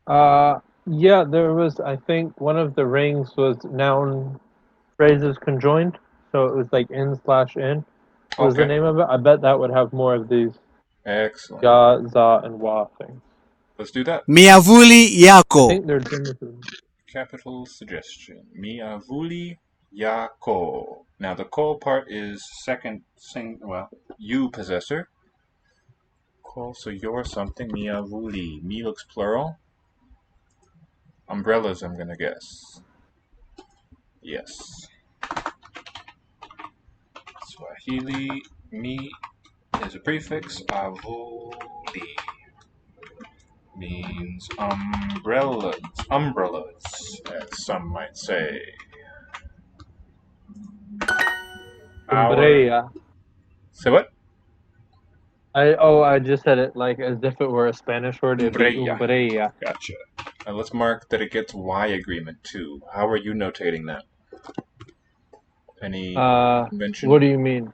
Yeah, there was, I think one of the rings was noun phrases conjoined, so it was like in slash in was the Okay, name of it. I bet that would have more of these excellent. ya, za, and wa things. Let's do that. Miavuli I yako. think they're Genesis. Capital suggestion. Miavuli yako. Now the ko part is second well, you possessor. Ko, so you're something. Miavuli. Me looks plural. Umbrellas, I'm gonna guess. Yes. Swahili. Me is a prefix. Avuli means umbrellas. Umbrellas, as some might say. Our. Umbreya. Say what? I just said it like as if it were a Spanish word. It'd be Umbreya. umbreya. Gotcha. And let's mark that it gets Y agreement too. How are you notating that? Any What convention? do you mean?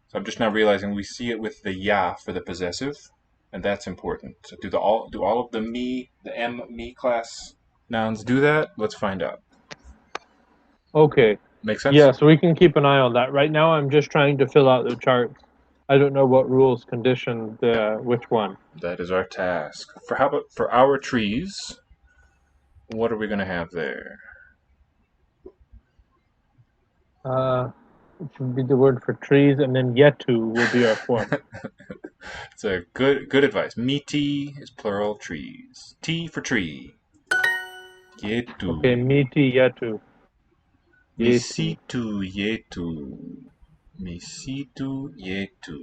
So I'm just now realizing we see it with the ya for the possessive, and that's important. So do all of the me class nouns do that? Let's find out. Okay. Make sense? Yeah, so we can keep an eye on that. Right now, I'm just trying to fill out the charts. I don't know what rules condition the which one. That is our task. For how about for our trees? What are we gonna have there? It should be the word for trees, and then yetu will be our form. It's a good advice. Miti is plural trees. T for tree. Yetu. Okay, miti yetu. Yeti. Misitu yetu. Misitu yetu.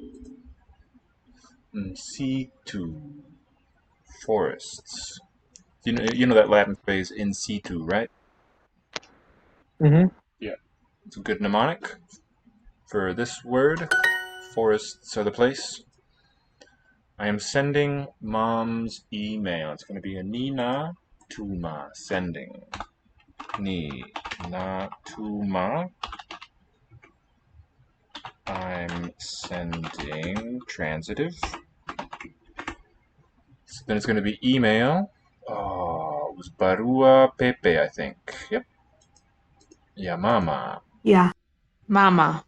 Msitu. Forests. You know that Latin phrase in situ, right? Mm-hmm. Yeah. It's a good mnemonic for this word. Forests are the place. I am sending mom's email. It's going to be a Nina Tuma sending. Ni na Tuma. I'm sending transitive. So then it's going to be email. Oh, it was Barua Pepe, I think. Yep. Yeah, mama. Yeah. Mama.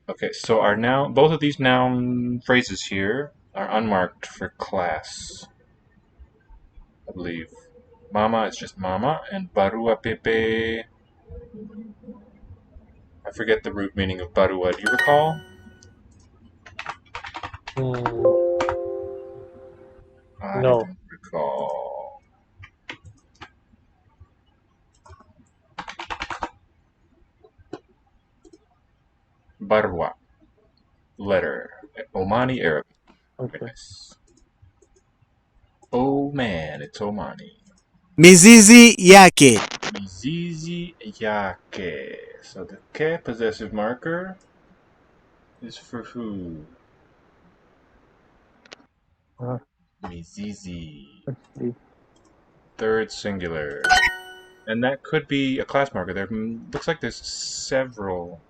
Okay, so our noun, both of these noun phrases here are unmarked for class, I believe. Mama is just mama, and Barua Pepe, I forget the root meaning of Barua. Do you recall? Mm, I no. don't recall. Barwa, letter. Omani Arabic. Very Okay. nice. Oh man, it's Omani. Mizizi yake. Mizizi yake. So the ke possessive marker is for who? Uh, Mizizi. let's see. Third singular. And that could be a class marker. There looks like there's several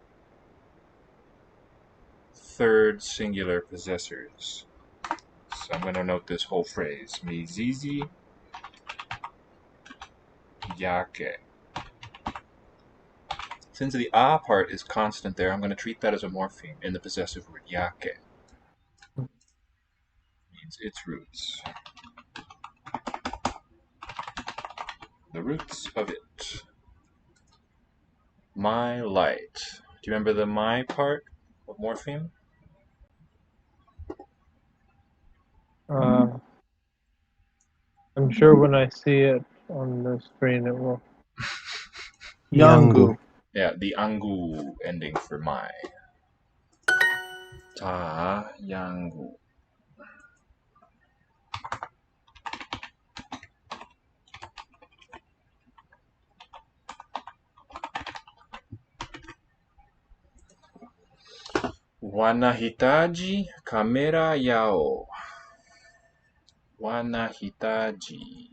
third singular possessors. So I'm going to note this whole phrase. Mizizi yake. Since the a part is constant there, I'm going to treat that as a morpheme in the possessive word yake. Means its roots. The roots of it. My light. Do you remember the my part of morpheme? Uh, I'm sure when I see it on the screen, it will. Yangu. Yangu. Yeah, the angu ending for my. Ta yangu. Wanahitaji kamera yao. Wanahitaji.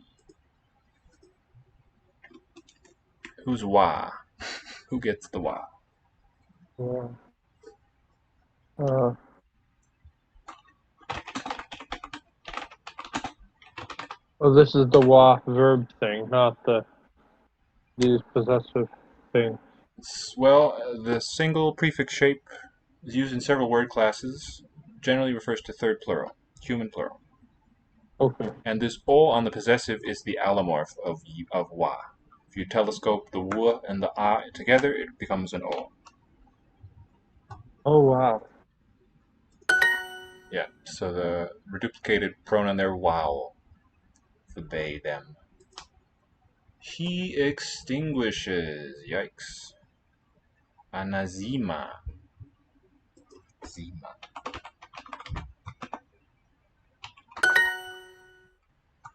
Who's wa? Who gets the wa? Yeah. Uh, Oh, this is the wa verb thing, not these possessive things. Well, the single prefix shape is used in several word classes. Generally refers to third plural, human plural. Okay. And this o on the possessive is the allomorph of wa. If you telescope the w and the a together, it becomes an o. Oh wow. Yeah, so the reduplicated pronoun there, wow, for they, them. He extinguishes. Yikes. Anazima. Zima.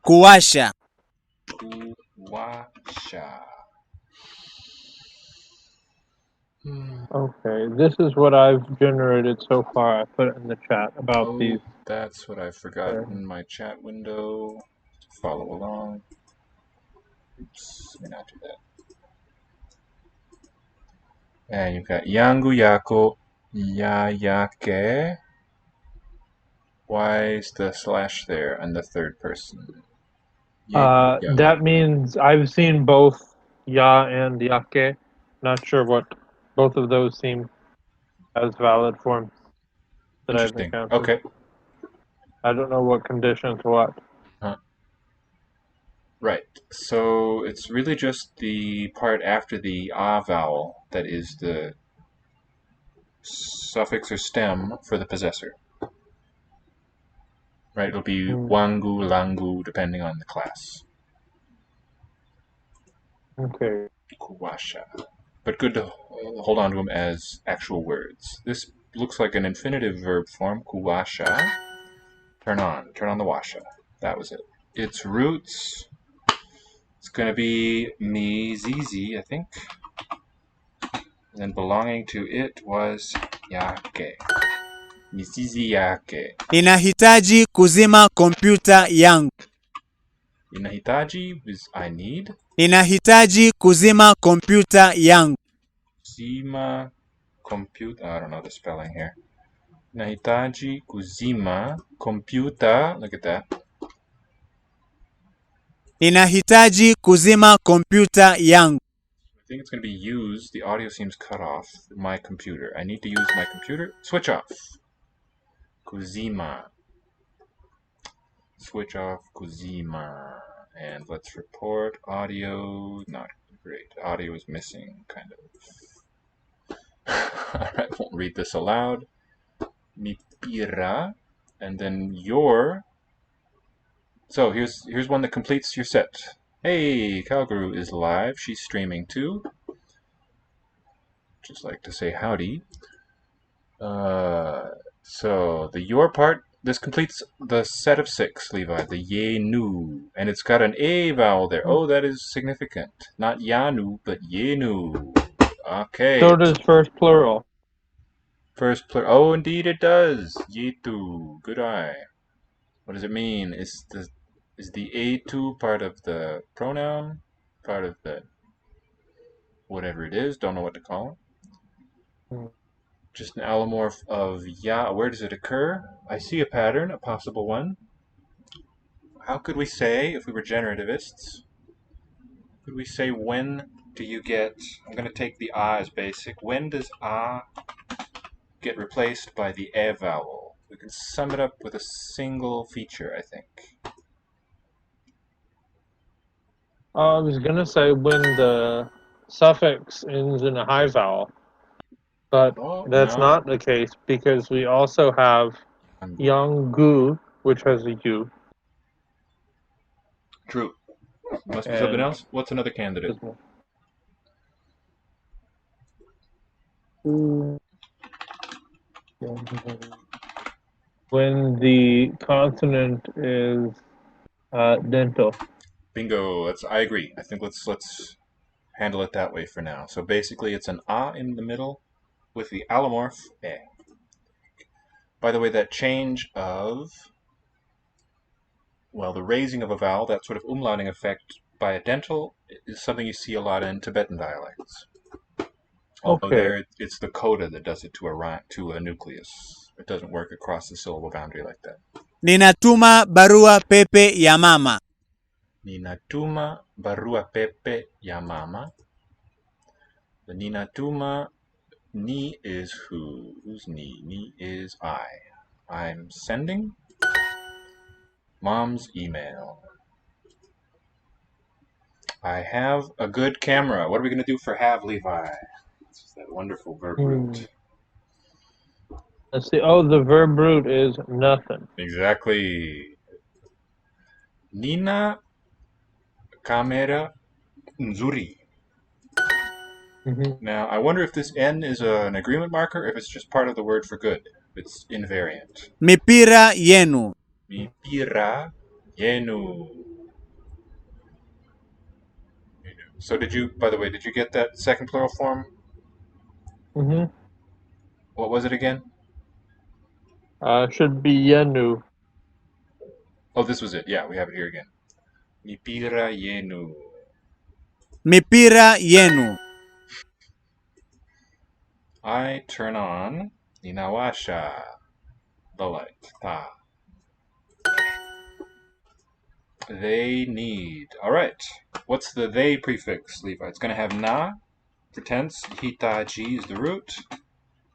Kuwasha. Kuwasha. Okay, this is what I've generated so far. I put it in the chat about Oh, these. that's what I forgot in my chat window. Follow along. Oops, let me not do that. And you've got yangu yako, ya yake. Why is the slash there on the third person? That means I've seen both ya and yake. Not sure what both of those seem as valid forms that I've Interesting. encountered. Okay. I don't know what condition to what. Right. So it's really just the part after the a vowel that is the suffix or stem for the possessor. Right, it'll be wangu, langu, depending on the class. Okay. Kuwasha. But good to hold on to them as actual words. This looks like an infinitive verb form, kuwasha. Turn on the washa. That was it. Its roots, it's going to be mizizi, I think. And then belonging to it was yake. Mizizi yake. Ninahitaji kuzima kompyuta yangu. Inahitaji is I need. Ninahitaji kuzima kompyuta yangu. Zima computer. I don't know the spelling here. Nahitaji kuzima computer. Look at that. Ninahitaji kuzima kompyuta yangu. I think it's going to be used. The audio seems cut off. My computer. I need to use my computer. Switch off. Kuzima. Switch off Kuzima. And let's report audio. Not great. Audio is missing, kind of. Alright, won't read this aloud. Mipira. And then your. So here's one that completes your set. Hey, Calgary is live. She's streaming too. Just like to say howdy. So the your part, this completes the set of 6, Levi. The yenu, and it's got an a vowel there. Oh, that is significant. Not yanu, but yenu. Okay. So does first plural. First plural. Oh, indeed it does. Yetu. Good eye. What does it mean? Is the a2 part of the pronoun? Part of the whatever it is? Don't know what to call it. Just an allomorph of ya. Where does it occur? I see a pattern, a possible one. How could we say, if we were generativists, could we say when do you get, I'm going to take the a as basic, when does a get replaced by the e vowel? We can sum it up with a single feature, I think. I was gonna say when the suffix ends in a high vowel, but that's not the case because we also have Yanggu, which has a U. True. Must be something else. What's another candidate? When the consonant is dental. Bingo. I agree. I think let's handle it that way for now. So basically, it's an a in the middle with the allomorph e. By the way, that change of, well, the raising of a vowel, that sort of umlauting effect by a dental, is something you see a lot in Tibetan dialects. Although there, it's the coda that does it to a nucleus. It doesn't work across the syllable boundary like that. Ninatuma barua pepe ya mama. Ninatuma barua pepe ya mama. The ninatuma, ni is who? Who's ni? Ni is I. I'm sending mom's email. I have a good camera. What are we going to do for have, Levi? It's that wonderful verb root. Let's see. Oh, the verb root is nothing. Exactly. Nina kamera nzuri. Now, I wonder if this N is an agreement marker, if it's just part of the word for good. It's invariant. Mipira yenu. Mipira yenu. So by the way, did you get that second plural form? What was it again? Should be yenu. Oh, this was it. Yeah, we have it here again. Mipira yenu. Mipira yenu. I turn on inawasha, the light. Ta. They need. All right. What's the they prefix, Levi? It's going to have na for tense. Hitachi is the root.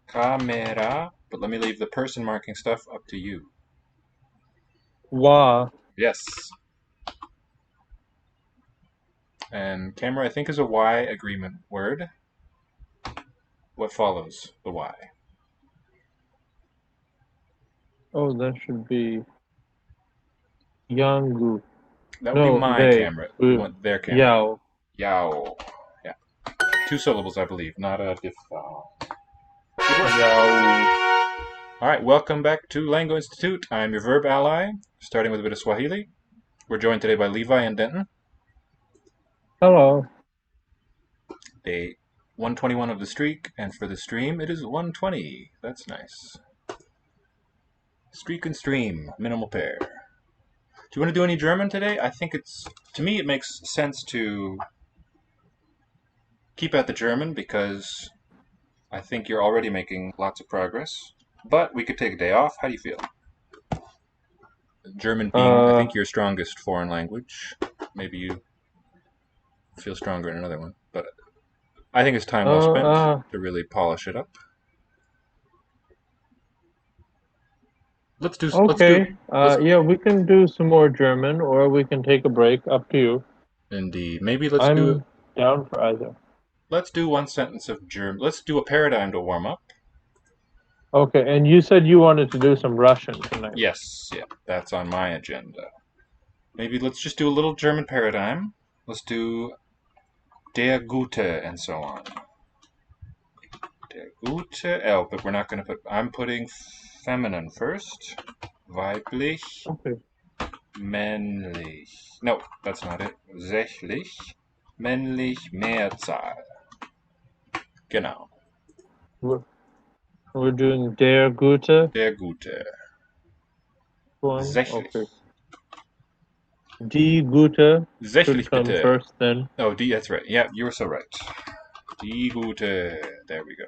Kamera. But let me leave the person marking stuff up to you. Wa. Yes. And camera, I think, is a Y agreement word. What follows the Y? Oh, that should be yangu. That would be my they. camera. We want their camera. Yao. Yao. Yeah. 2 syllables, I believe, not a diphthong. Yao. All right, welcome back to Lango Institute. I'm your verb ally, starting with a bit of Swahili. We're joined today by Levi and Denton. Hello. Day 121 of the streak, and for the stream, it is 120. That's nice. Streak and stream, minimal pair. Do you want to do any German today? I think to me, it makes sense to keep at the German because I think you're already making lots of progress. But we could take a day off. How do you feel? German being, I think, your strongest foreign language. Maybe you feel stronger in another one. But I think it's time well spent to really polish it up. Let's do. Yeah, we can do some more German, or we can take a break. Up to you. Indeed. Maybe let's I'm down for either. Let's do one sentence of German. Let's do a paradigm to warm up. Okay, and you said you wanted to do some Russian tonight. Yes, yeah, that's on my agenda. Maybe let's just do a little German paradigm. Let's do der Gute and so on. Der Gute, oh, but we're not going to put, I'm putting feminine first. Weiblich. Okay. Männlich. No, that's not it. Sächlich. Männlich, Mehrzahl. Genau. We're doing der Gute. Der Gute. Sächlich. Okay. Die Gute Sächlich should come bitte. first, then. Oh, die, that's right. Yeah, you were so right. Die Gute. There we go.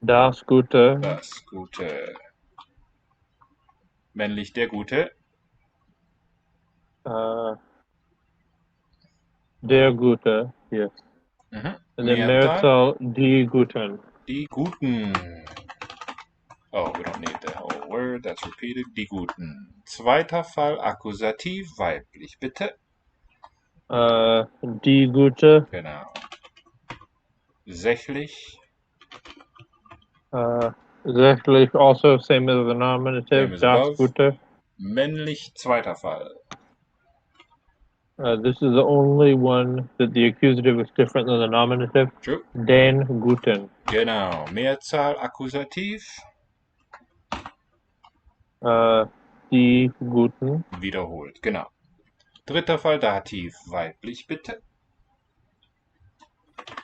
Das Gute. Das Gute. Männlich der Gute. Der Gute, yes. Mhm. And then Mehrzahl, die Guten. Die Guten. Oh, we don't need the whole word. That's repeated. Die Guten. Zweiter Fall, Akkusativ, weiblich, bitte. Die Gute. Genau. Sächlich. Sächlich, also same as the nominative. Same as Das above. Gute. Männlich, zweiter Fall. This is the only one that the accusative is different than the nominative. True. Den Guten. Genau. Mehrzahl, Akkusativ. Die Guten. Wiederholt, genau. Dritter Fall, Dativ, weiblich, bitte.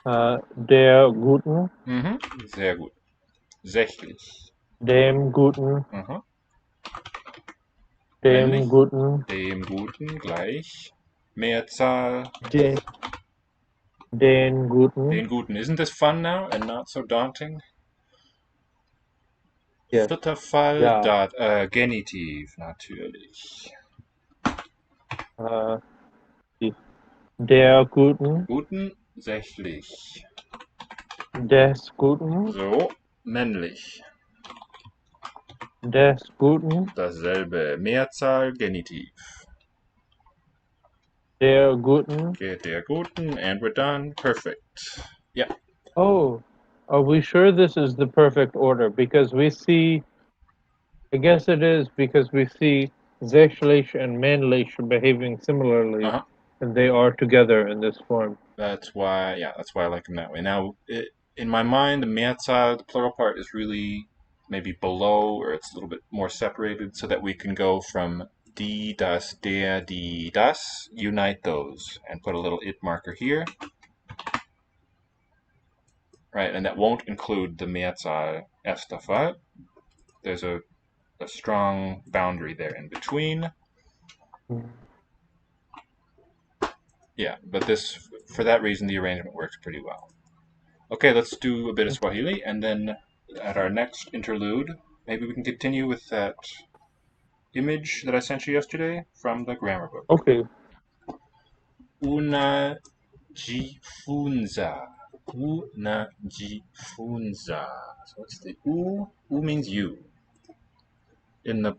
Der Guten. Mhm. Sehr gut. Sächlich. Dem Guten. Mhm. Dem Männlich. Guten. Dem Guten gleich. Mehrzahl. Den Guten. Den Guten. Isn't this fun now and not so daunting? Yes. Vierter Fall, Ja. Genitiv, natürlich. Uh, der Guten, Guten, sächlich. des Guten, So, männlich. des Guten, Dasselbe. Mehrzahl, Genitiv. der Guten. Geht der Guten, and we're done. Perfect. Yeah. Oh, are we sure this is the perfect order? Because we see, I guess it is because we see sächlich and männlich behaving similarly, Uh-huh. and they are together in this form. That's why I like them that way. Now, in my mind, the Mehrzahl, the plural part, is really maybe below, or it's a little bit more separated, so that we can go from die, das, der, die, das, unite those, and put a little it marker here. Right, and that won't include the Mehrzahl erster Fall. There's a strong boundary there in between. Yeah, but this, for that reason, the arrangement works pretty well. Okay, let's do a bit of Swahili, and then at our next interlude, maybe we can continue with that image that I sent you yesterday from the grammar book. Okay. Unajifunza. Unajifunza. So what's the u? U means you. In the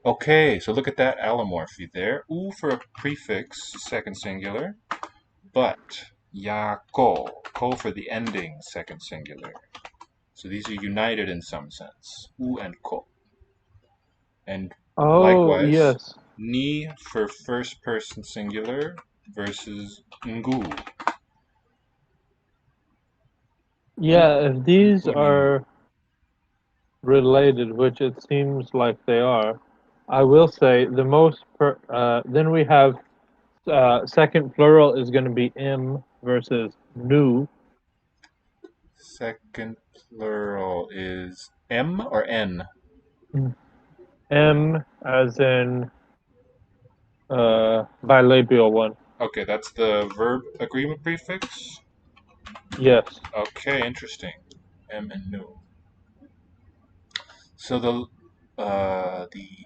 Okay, so look at that allomorphy there. U for a prefix, second singular, but ko for the ending, second singular. So these are united in some sense. U and ko. And Oh, likewise, yes. ni for first person singular versus ngu. Yeah, if these Ngu ni ngu. are related, which it seems like they are, I will say the most, then we have second plural is going to be m versus nu. Second plural is m or n? M as in bilabial one. Okay, that's the verb agreement prefix? Yes. Okay, interesting. M and nu. So the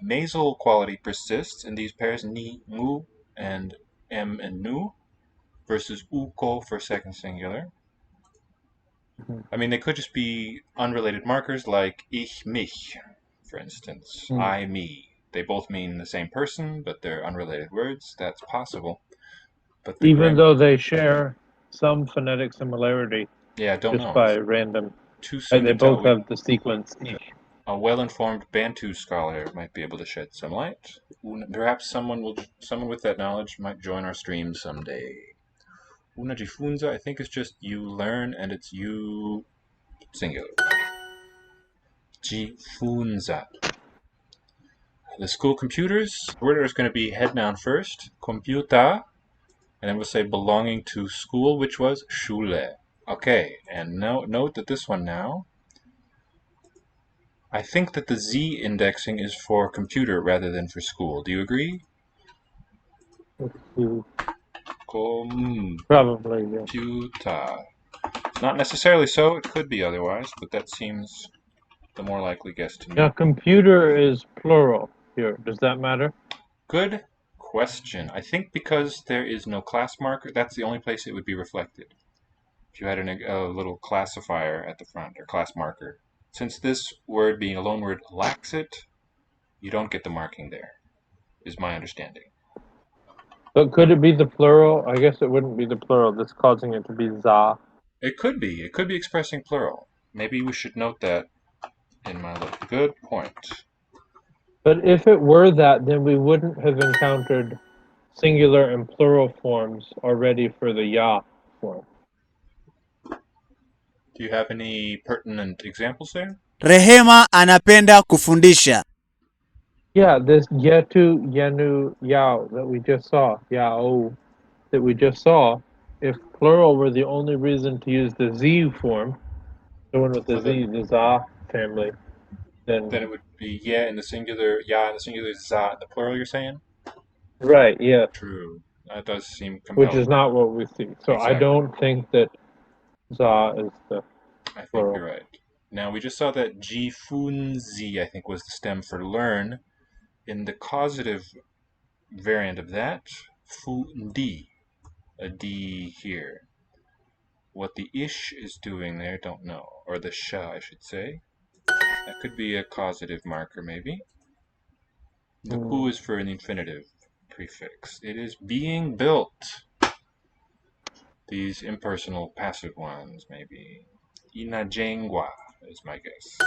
nasal quality persists in these pairs ni, ngu, and m and nu versus uko for second singular. I mean, they could just be unrelated markers like ich, mich, for instance. I, me. They both mean the same person, but they're unrelated words. That's possible. But the Even though they share some phonetic similarity, yeah, I don't just know. by random. Too soon They to tell. both have the sequence ich. A well-informed Bantu scholar might be able to shed some light. Perhaps someone with that knowledge might join our stream someday. Unajifunza, I think, is just you learn, and it's you singular. Jifunza. The school computers, the order is going to be head noun first, computa, and then we'll say belonging to school, which was Schule. Okay, and note that this one now, I think that the Z indexing is for computer rather than for school. Do you agree? Probably, yeah. Computer. Not necessarily so, it could be otherwise, but that seems the more likely guess to me. Now, computer is plural here. Does that matter? Good question. I think because there is no class marker, that's the only place it would be reflected. If you had a little classifier at the front, or class marker. Since this word, being a loan word, lacks it, you don't get the marking there, is my understanding. But could it be the plural? I guess it wouldn't be the plural. That's causing it to be za. It could be. It could be expressing plural. Maybe we should note that in my look. Good point. But if it were that, then we wouldn't have encountered singular and plural forms already for the ya form. Do you have any pertinent examples there? Rehema anapenda kufundisha. Yeah, this yetu, yenu, yao that we just saw, yao, that we just saw, if plural were the only reason to use the z form, the one with the z, the za family, then it would be ya in the singular, za in the plural, you're saying? right, yes. True. That does seem compelling. Which is not what we see. So Exactly. I don't think that za is the I think plural. you're right. Now, we just saw that jifunzi, I think, was the stem for learn. In the causative variant of that, fundi, a D here. What the ish is doing there, don't know. Or the sha, I should say. That could be a causative marker, maybe. The u is for an infinitive prefix. It is being built. These impersonal passive ones, maybe. Inajengwa is my guess.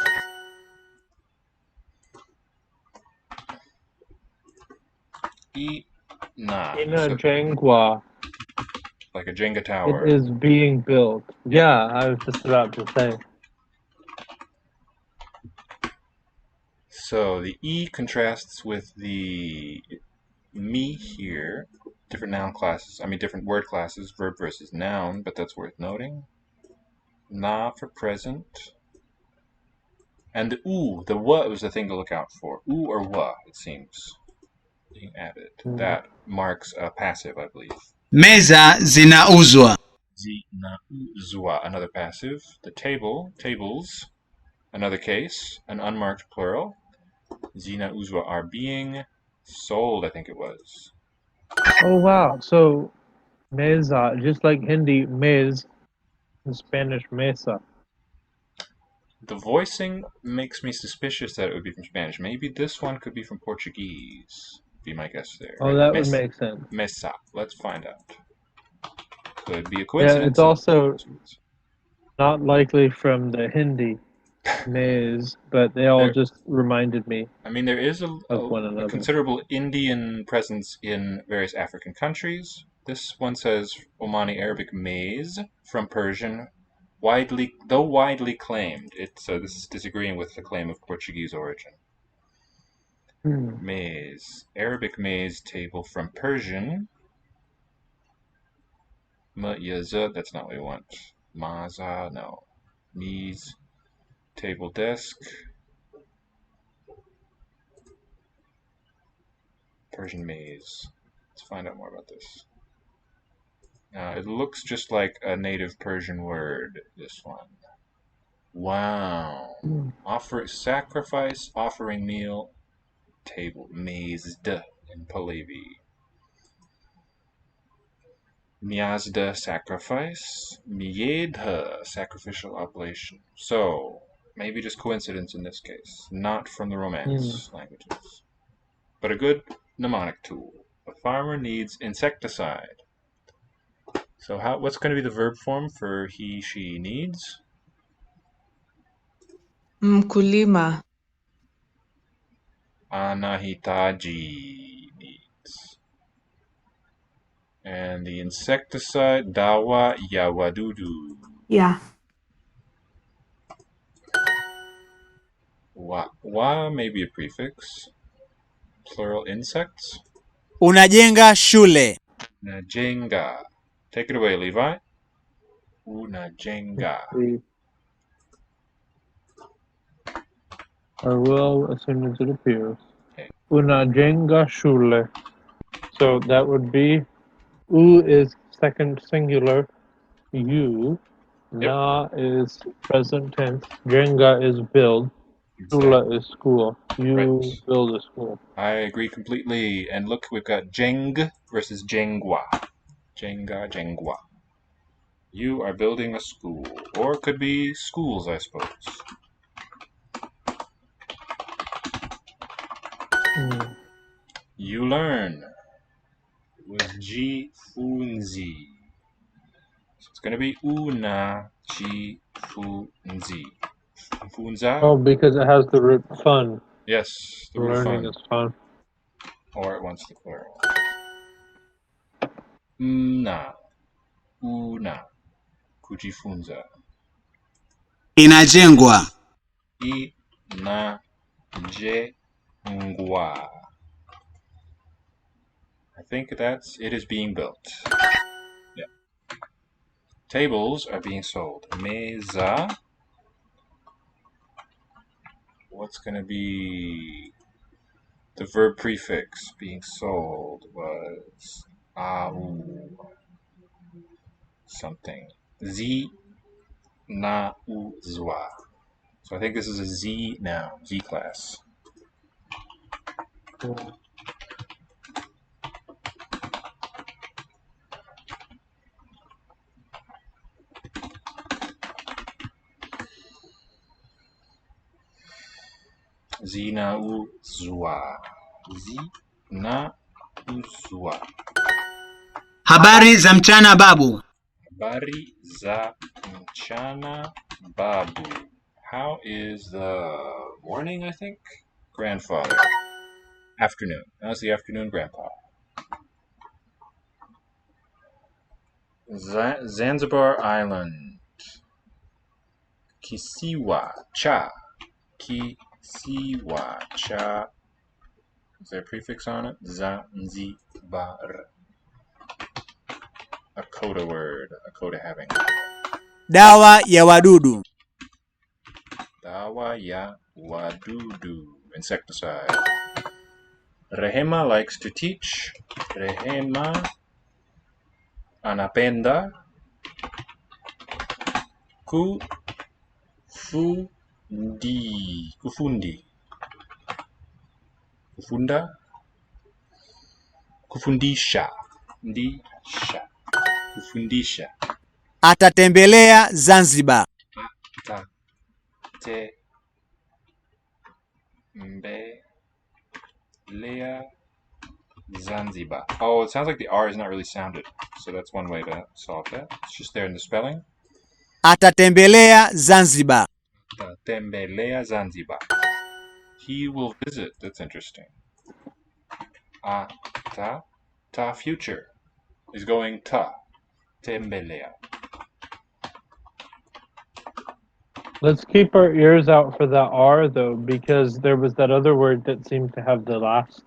Inajengwa. Like a Jenga It tower. is being built. Yep. Yeah, I was just about to say. So the E contrasts with the me here. Different noun classes, different word classes, verb versus noun, but that's worth noting. Na for present. And the u, the wa was the thing to look out for. U or wa, it seems, being added. That marks a passive, I believe. Meza zinauzwa. Zinauzwa, another passive. The table, tables, another case, an unmarked plural. Zinauzwa are being sold, I think it was. Oh wow! So mesa, just like Hindi, mez, in Spanish mesa. The voicing makes me suspicious that it would be from Spanish. Maybe this one could be from Portuguese. Be my guess there. Oh, right? that would make sense. Mesa. Let's find out. Could be a Yeah, coincidence. it's also not likely from the Hindi mez, but they all just reminded me. There is of one another. a considerable Indian presence in various African countries. This one says Omani Arabic maize from Persian, though widely claimed. So this is disagreeing with the claim of Portuguese origin. Maize, Arabic maize table from Persian. Ma'yaza, that's not what we want. Maza, no. Miz, table desk. Persian maize. Let's find out more about this. It looks just like a native Persian word, this one. Wow. Sacrifice, offering meal, table. Mazed in Pahlavi. Miazda, sacrifice. Miyedha, sacrificial oblation. So, maybe just coincidence in this case. Not from the Romance languages. But a good mnemonic tool. A farmer needs insecticide. So what's going to be the verb form for he, she needs? Mkulima. Anahitaji needs. And the insecticide, dawa ya wadudu. Yeah. Wa may be a prefix. Plural insects. Unajenga shule. Najenga. Take it away, Levi. Unajenga. I will as soon as it appears. Okay. Unajenga shule. So that would be u is second singular. You. Yep. Na is present tense. Jenga is build. Shula is school. You build a school. I agree completely. And look, we've got Jeng versus Jengwa. Jenga, Jengwa. You are building a school. Or it could be schools, I suppose. You learn. It was jifunzi. So it's going to be una jifunzi. Funza. Oh, because it has the root fun. Yes, the root learning fun. is fun. Or it wants the plural. Una. Kujifunza. Inajengwa. Inajengwa. I think it is being built. Yeah. Tables are being sold. Meza. What's going to be the verb prefix being sold was something. Zinauzwa. So I think this is a Z noun, Z class. Zinauzwa. Zinauzwa. Habari za mchana babu. Habari za mchana babu. How is the morning, I think? Grandfather. Afternoon. How's the afternoon, Grandpa? Zanzibar Island. Kisiwa cha. Kisiwa cha. Is there a prefix on it? Zanzibar. A coda word. A coda having. Dawa ya wadudu. Dawa ya wadudu. Insecticide. Rehema likes to teach. Rehema anapenda kufundisha. Kufundisha. Atatembelea Zanzibar. Tembelea Zanzibar. Oh, it sounds like the R is not really sounded. So that's one way to solve that. It's just there in the spelling. Atatembelea Zanzibar. Atatembelea Zanzibar. He will visit. That's interesting. Ta future is going ta. Tembelea. Let's keep our ears out for that R though, because there was that other word that seemed to have the last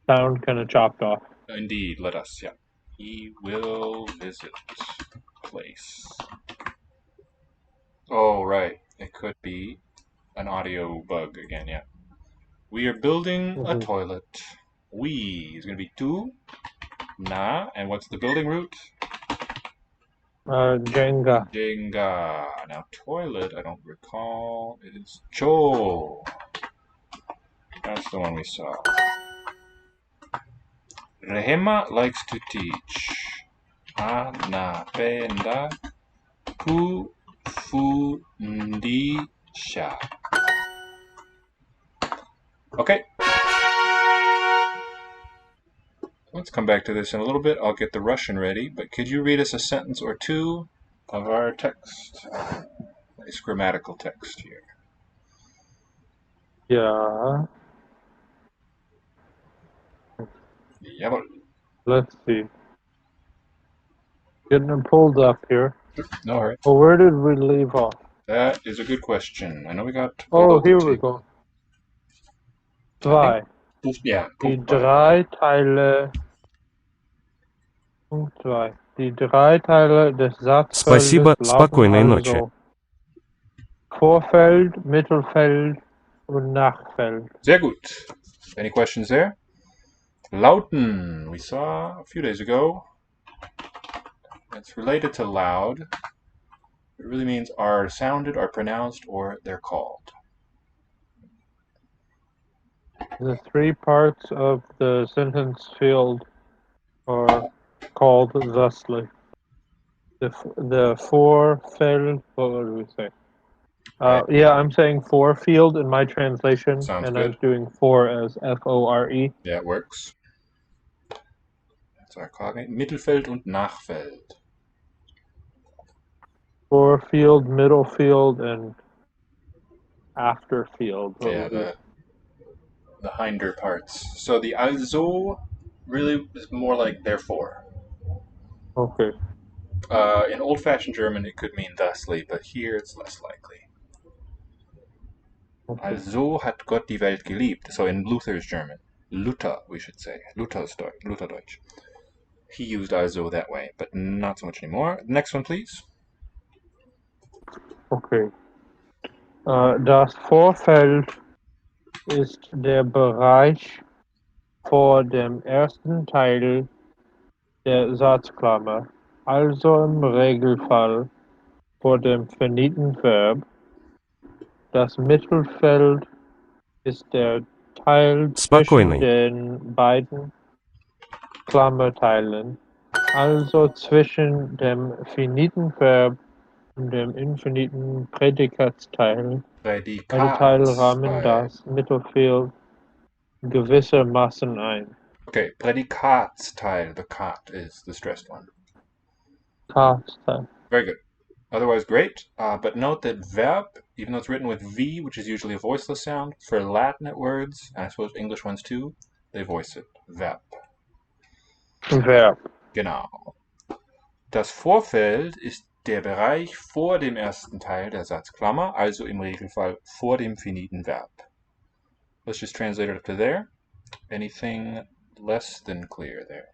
sound kind of chopped off. Indeed, let us, yeah. He will visit place. Oh, right. It could be an audio bug again, yeah. We are building a toilet. We is going to be tu, na, and what's the building root? Jenga. Jenga. Now, toilet, I don't recall. It is cho. That's the one we saw. Rehema likes to teach. Anapenda kufundisha. Okay. Let's come back to this in a little bit. I'll get the Russian ready, but could you read us a sentence or two of our text? Nice grammatical text here. Yeah. Yeah. Let's see. Getting it pulled up here. No hurry. Well, where did we leave off? That is a good question. I know we got. Oh, here we go. Zwei. Yeah. Die drei Teile. Punkt 2. Die drei Teile des Satzfeldes lauten also Vorfeld, Mittelfeld und Nachfeld. Sehr gut. Any questions there? Lauten, we saw a few days ago. It's related to loud. It really means are sounded, are pronounced, or they're called. The three parts of the sentence field are called thusly. The Vorfeld, what would we say? Yeah, I'm saying for field in my translation, Sounds and good. I was doing for as F-O-R-E. Yeah, it works. That's our cognate. Mittelfeld und Nachfeld. For field, middle field, and after field. Yeah, the hinder parts. So the also really is more like therefore. Okay. In old-fashioned German, it could mean thusly, but here it's less likely. Okay. Also hat Gott die Welt geliebt. So in Luther's German, Luther, we should say, Lutherdeutsch. He used also that way, but not so much anymore. Next one, please. Okay. Das Vorfeld ist der Bereich vor dem ersten Teil der Satzklammer, also im Regelfall vor dem finiten Verb. Das Mittelfeld ist der Teil zwischen den beiden Klammerteilen, also zwischen dem finiten Verb in dem infiniten Prädikatsteil. Beide Teile rahmen Prädikatsteil. das Mittelfeld gewissermaßen ein. Okay, Prädikatsteil. The cat is the stressed one. Katsteil. Very good. Otherwise, great. But note that verb, even though it's written with V, which is usually a voiceless sound, for Latin words, and I suppose English ones too, they voice it. Verb. Verb. Genau. Das Vorfeld ist der Bereich vor dem ersten Teil der Satzklammer, also im Regelfall vor dem finiten Verb. Let's just translate it up to there. Anything less than clear there?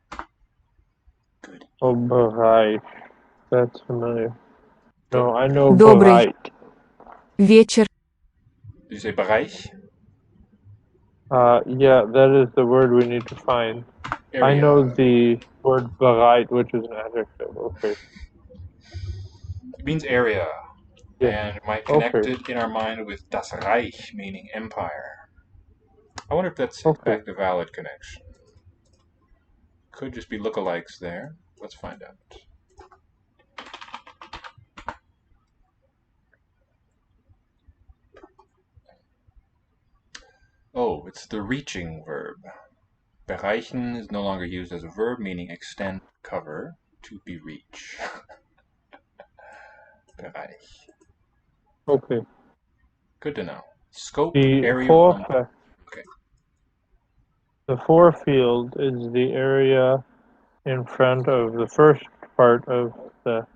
Good. Oh, Bereich. That's familiar. No, I know Добрый Bereit. вечер. Did you say Bereich? Yeah, that is the word we need to find. Area. I know the word bereit, which is an adjective. Okay. It means area. Yeah. And might connect Okay. it in our mind with das Reich, meaning empire. I wonder if that's in Okay. fact a valid connection. Could just be lookalikes there. Let's find out. Oh, it's the reaching verb. Bereichen is no longer used as a verb, meaning extend, cover, to be reach. Bereich. Okay. Good to know. Scope, The area. Okay. The forefield is the area in front of the first part of the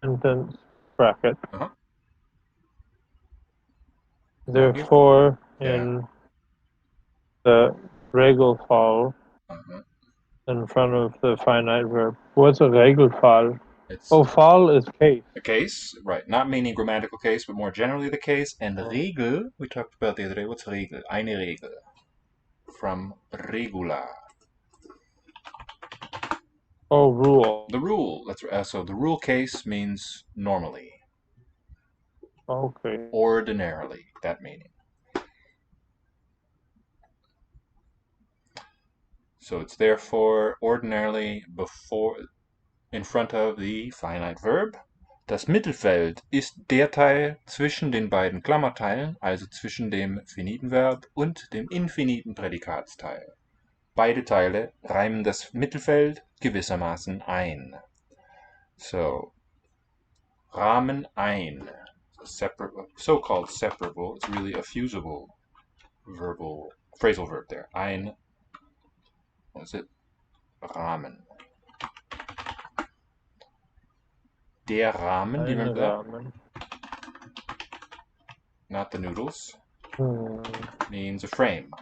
sentence bracket. Uh-huh. Therefore, Yeah. in the Regelfall Uh-huh. in front of the finite verb. What's a Regelfall? It's Oh, Fall is case. a case, right? Not meaning grammatical case, but more generally the case. And Regel, we talked about the other day. What's Regel? Eine Regel. From regula. Oh, rule. The rule. That's so the rule case means normally. Okay. Ordinarily, that meaning. So it's therefore ordinarily before, in front of the finite verb. Das Mittelfeld ist der Teil zwischen den beiden Klammerteilen, also zwischen dem finiten Verb und dem infiniten Prädikatsteil. Beide Teile reimen das Mittelfeld gewissermaßen ein. So, rahmen ein. So-called separable. It's really a fusible phrasal verb there. Ein, what is it? Rahmen. Der Rahmen, do you remember that? Rahmen. Not the noodles. Hmm. Means a frame.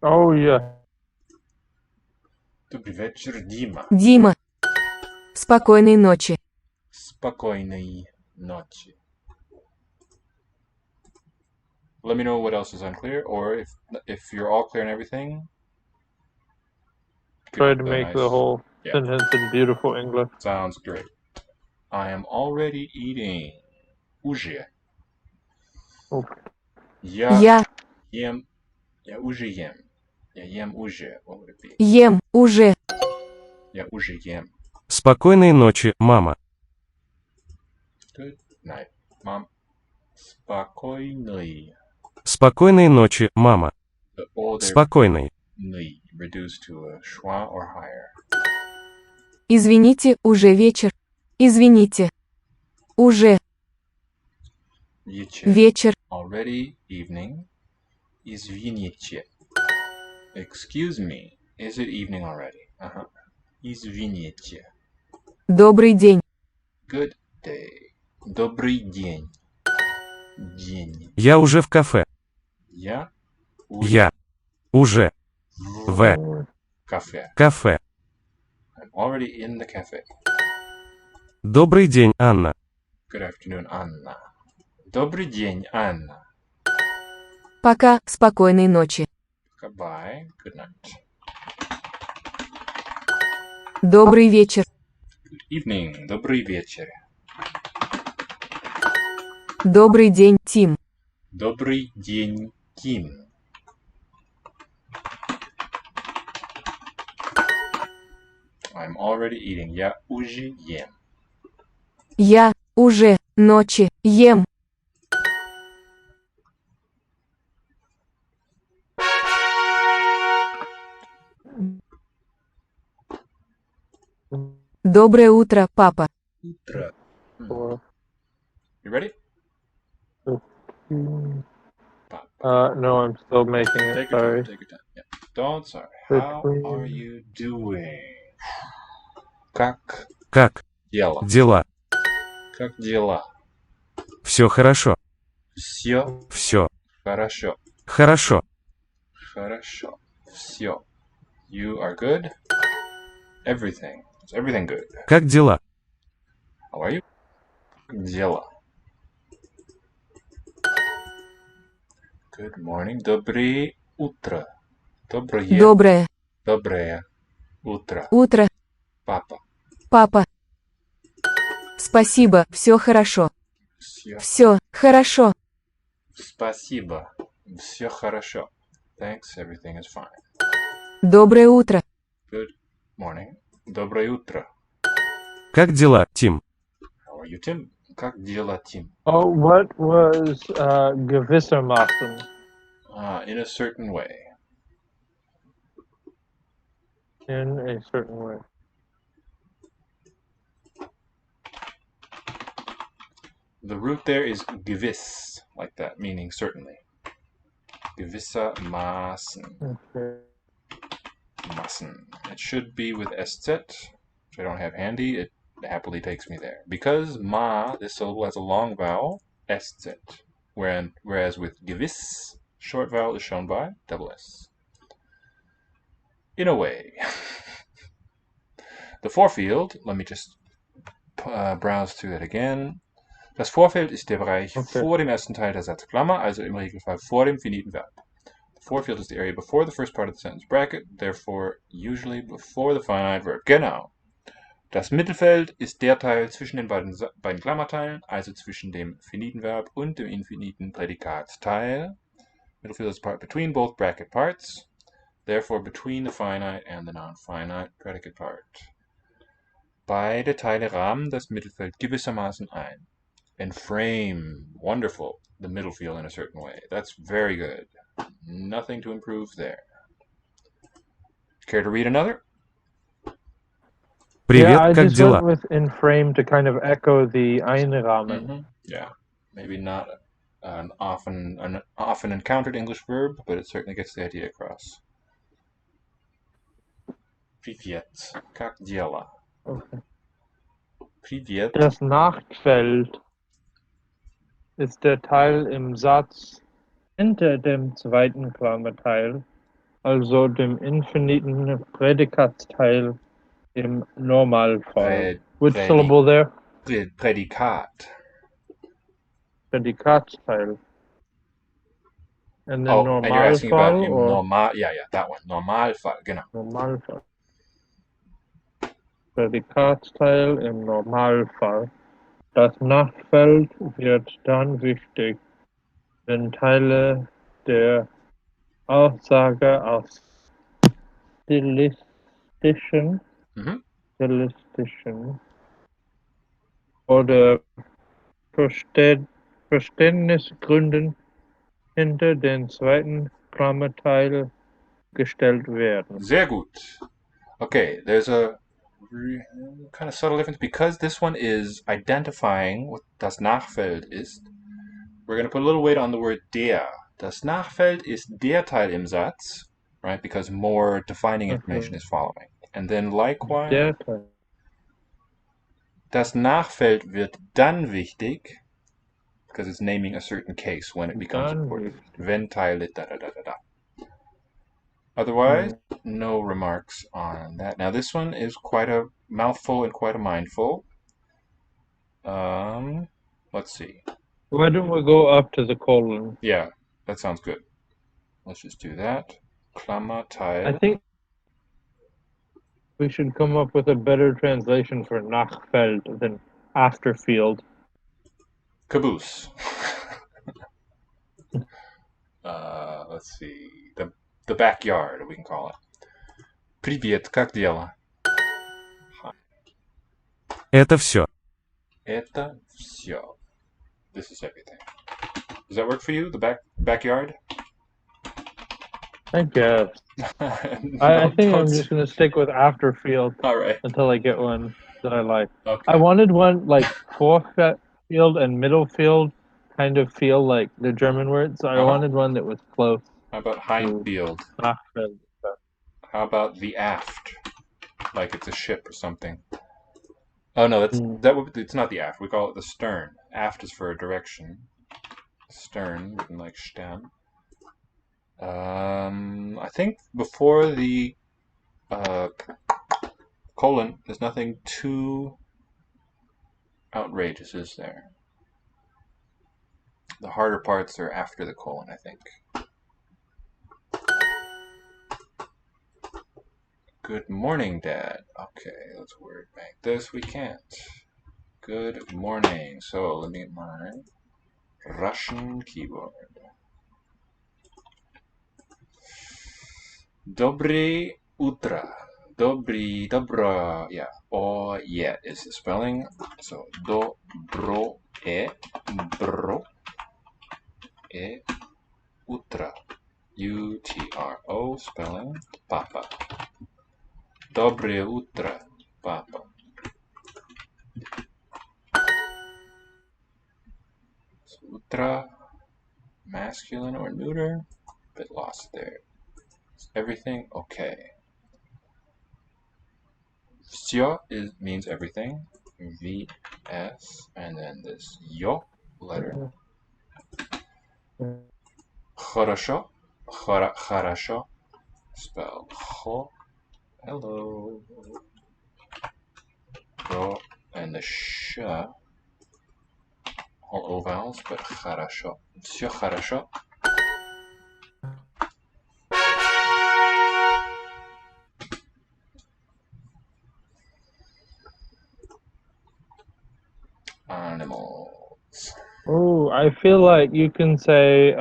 Oh, yeah. Dobry wieczór, Dima. Дима. Спокойной ночи. Spokojnej nocy. Let me know what else is unclear, or if you're all clear on everything. Try to make the whole sentence in beautiful English. Sounds great. I am already eating. Уже. Okay. Я Ем. Я уже ем. Я ем уже. What would it be? ем уже. Я уже ем. Спокойной ночи, мама. Good night, Mom. Спокойной. Спокойной ночи, мама. The older Спокойной. reduced to a schwa or higher. Извините, уже вечер. Извините. Уже вечер. Already evening. Извините. Excuse me. Is it evening already? Uh-huh. Извините. Добрый день. Good day. Добрый день. День. Я уже в кафе. Я Я уже в кафе. кафе. I'm already in the cafe. Добрый день, Анна. Good afternoon, Anna. Добрый день, Anna. Пока. Спокойной ночи. Goodbye. Good night. Добрый вечер. Good evening. Добрый вечер. Добрый день, Тим. Добрый день, Тим. I'm already eating. Я уже ем. Я уже ночи ем. Доброе утро, папа. Утро. Four, You ready? 15. Papa. No, I'm still making it. Take your Sorry. time. Take your time. Yeah. Don't sorry. How are Between. you doing? Как Как дела? дела? Как дела? Все хорошо. Все Все хорошо. хорошо. Хорошо. Все. You are good. Everything. Is everything good? Как дела? How are you? Как дела? Good morning. Доброе утро. Доброе Доброе утро. утро, Папа. папа. Спасибо, все хорошо. Все. Все хорошо. Спасибо. Все хорошо. Thanks. Everything is fine. Доброе утро. Good morning. Доброе утро. Как дела, Тим? How are you, Tim? Как дела, Tim? Oh, what was gewissermaßen? In a certain way. In a certain way. The root there is gewiss, like that, meaning certainly. Gewissermaßen. Okay. Maßen. It should be with sz, which I don't have handy. It happily takes me there. Because ma, this syllable has a long vowel, sz. Whereas with gewiss, short vowel is shown by double s. In a way. The Vorfield, let me just browse through that again. Das Vorfeld ist der Bereich vor dem ersten Teil der Satzklammer, also im Regelfall vor dem finiten Verb. The Vorfield is the area before the first part of the sentence bracket, therefore usually before the finite verb. Genau. Das Mittelfeld ist der Teil zwischen den beiden Klammerteilen, also zwischen dem finiten Verb und dem infiniten Prädikatsteil. Mittelfield is the part between both bracket parts, therefore between the finite and the non-finite predicate part. Beide Teile rahmen das Mittelfeld gewissermaßen ein. And frame, wonderful, the middle field in a certain way. That's very good. Nothing to improve there. Care to read another? Привет, Yeah, I как just дела? went with in frame to kind of echo the einrahmen. Yeah, maybe not an often encountered English verb, but it certainly gets the idea across. Привет, как дела? Okay. Привет. Das Nachfeld ist der Teil im Satz hinter dem zweiten Klammerteil, also dem infiniten Prädikatsteil im Normalfall. Which syllable there? Prädikat. Prädikatsteil. And then Oh, and you're asking about Normalfall im or Normal, yeah, that one. Normalfall, genau. Normalfall. Prädikatsteil im Normalfall. Das Nachfeld wird dann wichtig, wenn Teile der Aussage aus stilistischen oder Verständnisgründen hinter den zweiten Klammerteil gestellt werden. Sehr gut. Okay, there's a kind of subtle difference because this one is identifying what das Nachfeld ist. We're going to put a little weight on the word der. Das Nachfeld ist der Teil im Satz, right? Because more defining information is following. And then likewise, Der Teil. das Nachfeld wird dann wichtig because it's naming a certain case when it becomes important. Wenn Teile da da da da da. Otherwise, no remarks on that. Now this one is quite a mouthful and quite a mindful. Let's see. Why don't we go up to the colon? Yeah, that sounds good. Let's just do that. Klammerteil. I think we should come up with a better translation for Nachfeld than afterfield. Caboose. Let's see. The backyard, we can call it. Привет, как дела? Это все. Это все. This is everything. Does that work for you? The backyard? I guess. I think I'm just gonna stick with after field until I get one that I like. Okay. I wanted one like field and middle field kind of feel like the German word, so I wanted one that was close. How about hindfield? Nachfeld. How about the aft? Like it's a ship or something. Oh no, it's not the aft. We call it the stern. Aft is for a direction. Stern, written like Stern. I think before the colon, there's nothing too outrageous, is there? The harder parts are after the colon, I think. Good morning, Dad. Okay, let's word bank this. We can't. Good morning. So let me get my Russian keyboard. Доброе утро. Dobro, yeah. Oh, yeah is the spelling. So, dobro, утро. U-T-R-O, spelling, papa. Доброе утро, papa. So, утро, masculine or neuter? Bit lost there. Is everything okay? Все means everything. V-S, and then this yo letter. Хорошо. Хорошо. Spell ho. Hello. Ro. And the sh. All O vowels, but хорошо. Все хорошо. Animals. Oh, I feel like you can say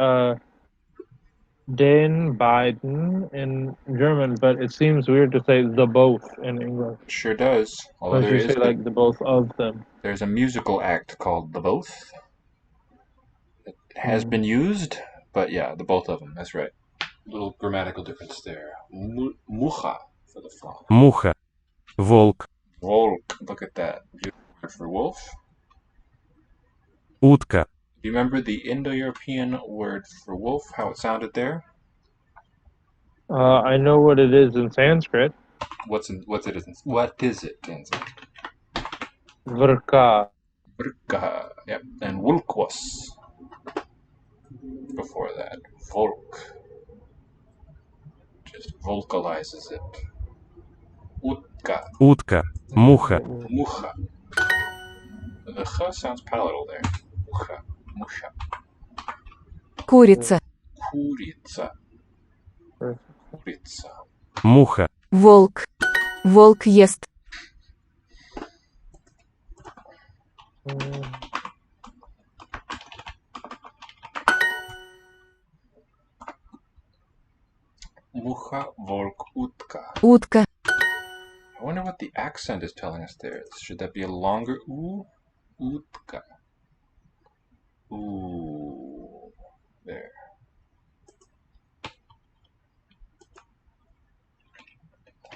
den beiden in German, but it seems weird to say the both in English. It sure does. Although Unless you say like the both of them. There's a musical act called the both. It has been used, but yeah, the both of them. That's right. Little grammatical difference there. Mucha for the frog. Муха. Волк. Volk. Look at that. Beautiful word for wolf. Утка. Do you remember the Indo-European word for wolf? How it sounded there? I know what it is in Sanskrit. What is it in Sanskrit? Vrka. Vrka. Yep. And Vulkos. Before that, Volk. Just vocalizes it. Utka. Утка. Муха. Mucha. The ch sounds palatal there. Mucha. Musha. Курица. Kurica. Kurica. Муха. Волк. Волк ест. Mucha, volk, utka. Утка. I wonder what the accent is telling us there. Should that be a longer u? Utka. Ooh. There.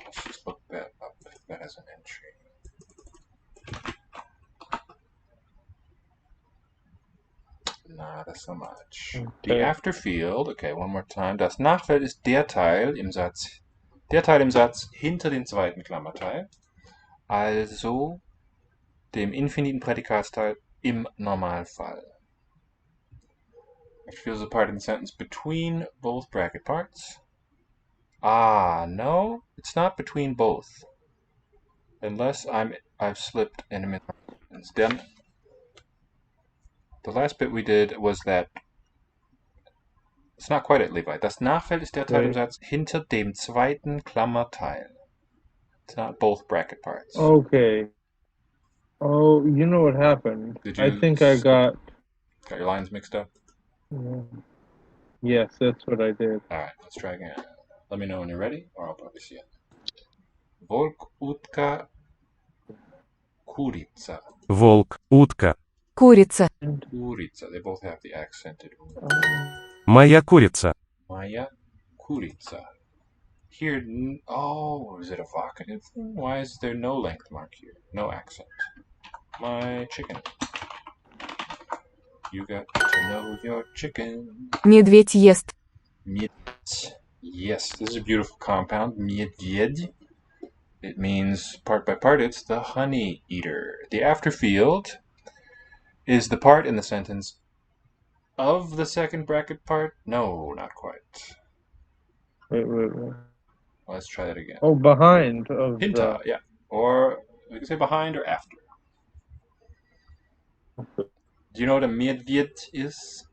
Let's just look that up if that has an entry. Not so much. Okay. Die after field, okay, one more time. Das Nachfeld ist der Teil im Satz hinter dem zweiten Klammerteil, also dem infiniten Prädikatsteil im Normalfall. It feels a part in the sentence between both bracket parts. Ah, no, it's not between both. Unless I've slipped in a minute. Then the last bit we did was that it's not quite it, Levi. Das Nachfeld ist der Teil im Satz hinter dem zweiten Klammerteil. It's not both bracket parts. Okay. Oh, you know what happened? I think I got your lines mixed up? Yes, that's what I did. Alright, let's try again. Let me know when you're ready, or I'll probably see it. Volk, utka, Курица. Волк, утка. Курица. Курица. They both have the accented. Моя курица. Моя курица. Here, oh, is it a vocative? Why is there no length mark here? No accent. My chicken. You got to know your chicken. Медведь ест. Медведь. Yes, this is a beautiful compound. Медведь. It means part by part. It's the honey eater. The after field is the part in the sentence of the second bracket part. No, not quite. Wait. Let's try that again. Oh, behind of Hinta, yeah. Or we can say behind or after. Do you know what a medved is?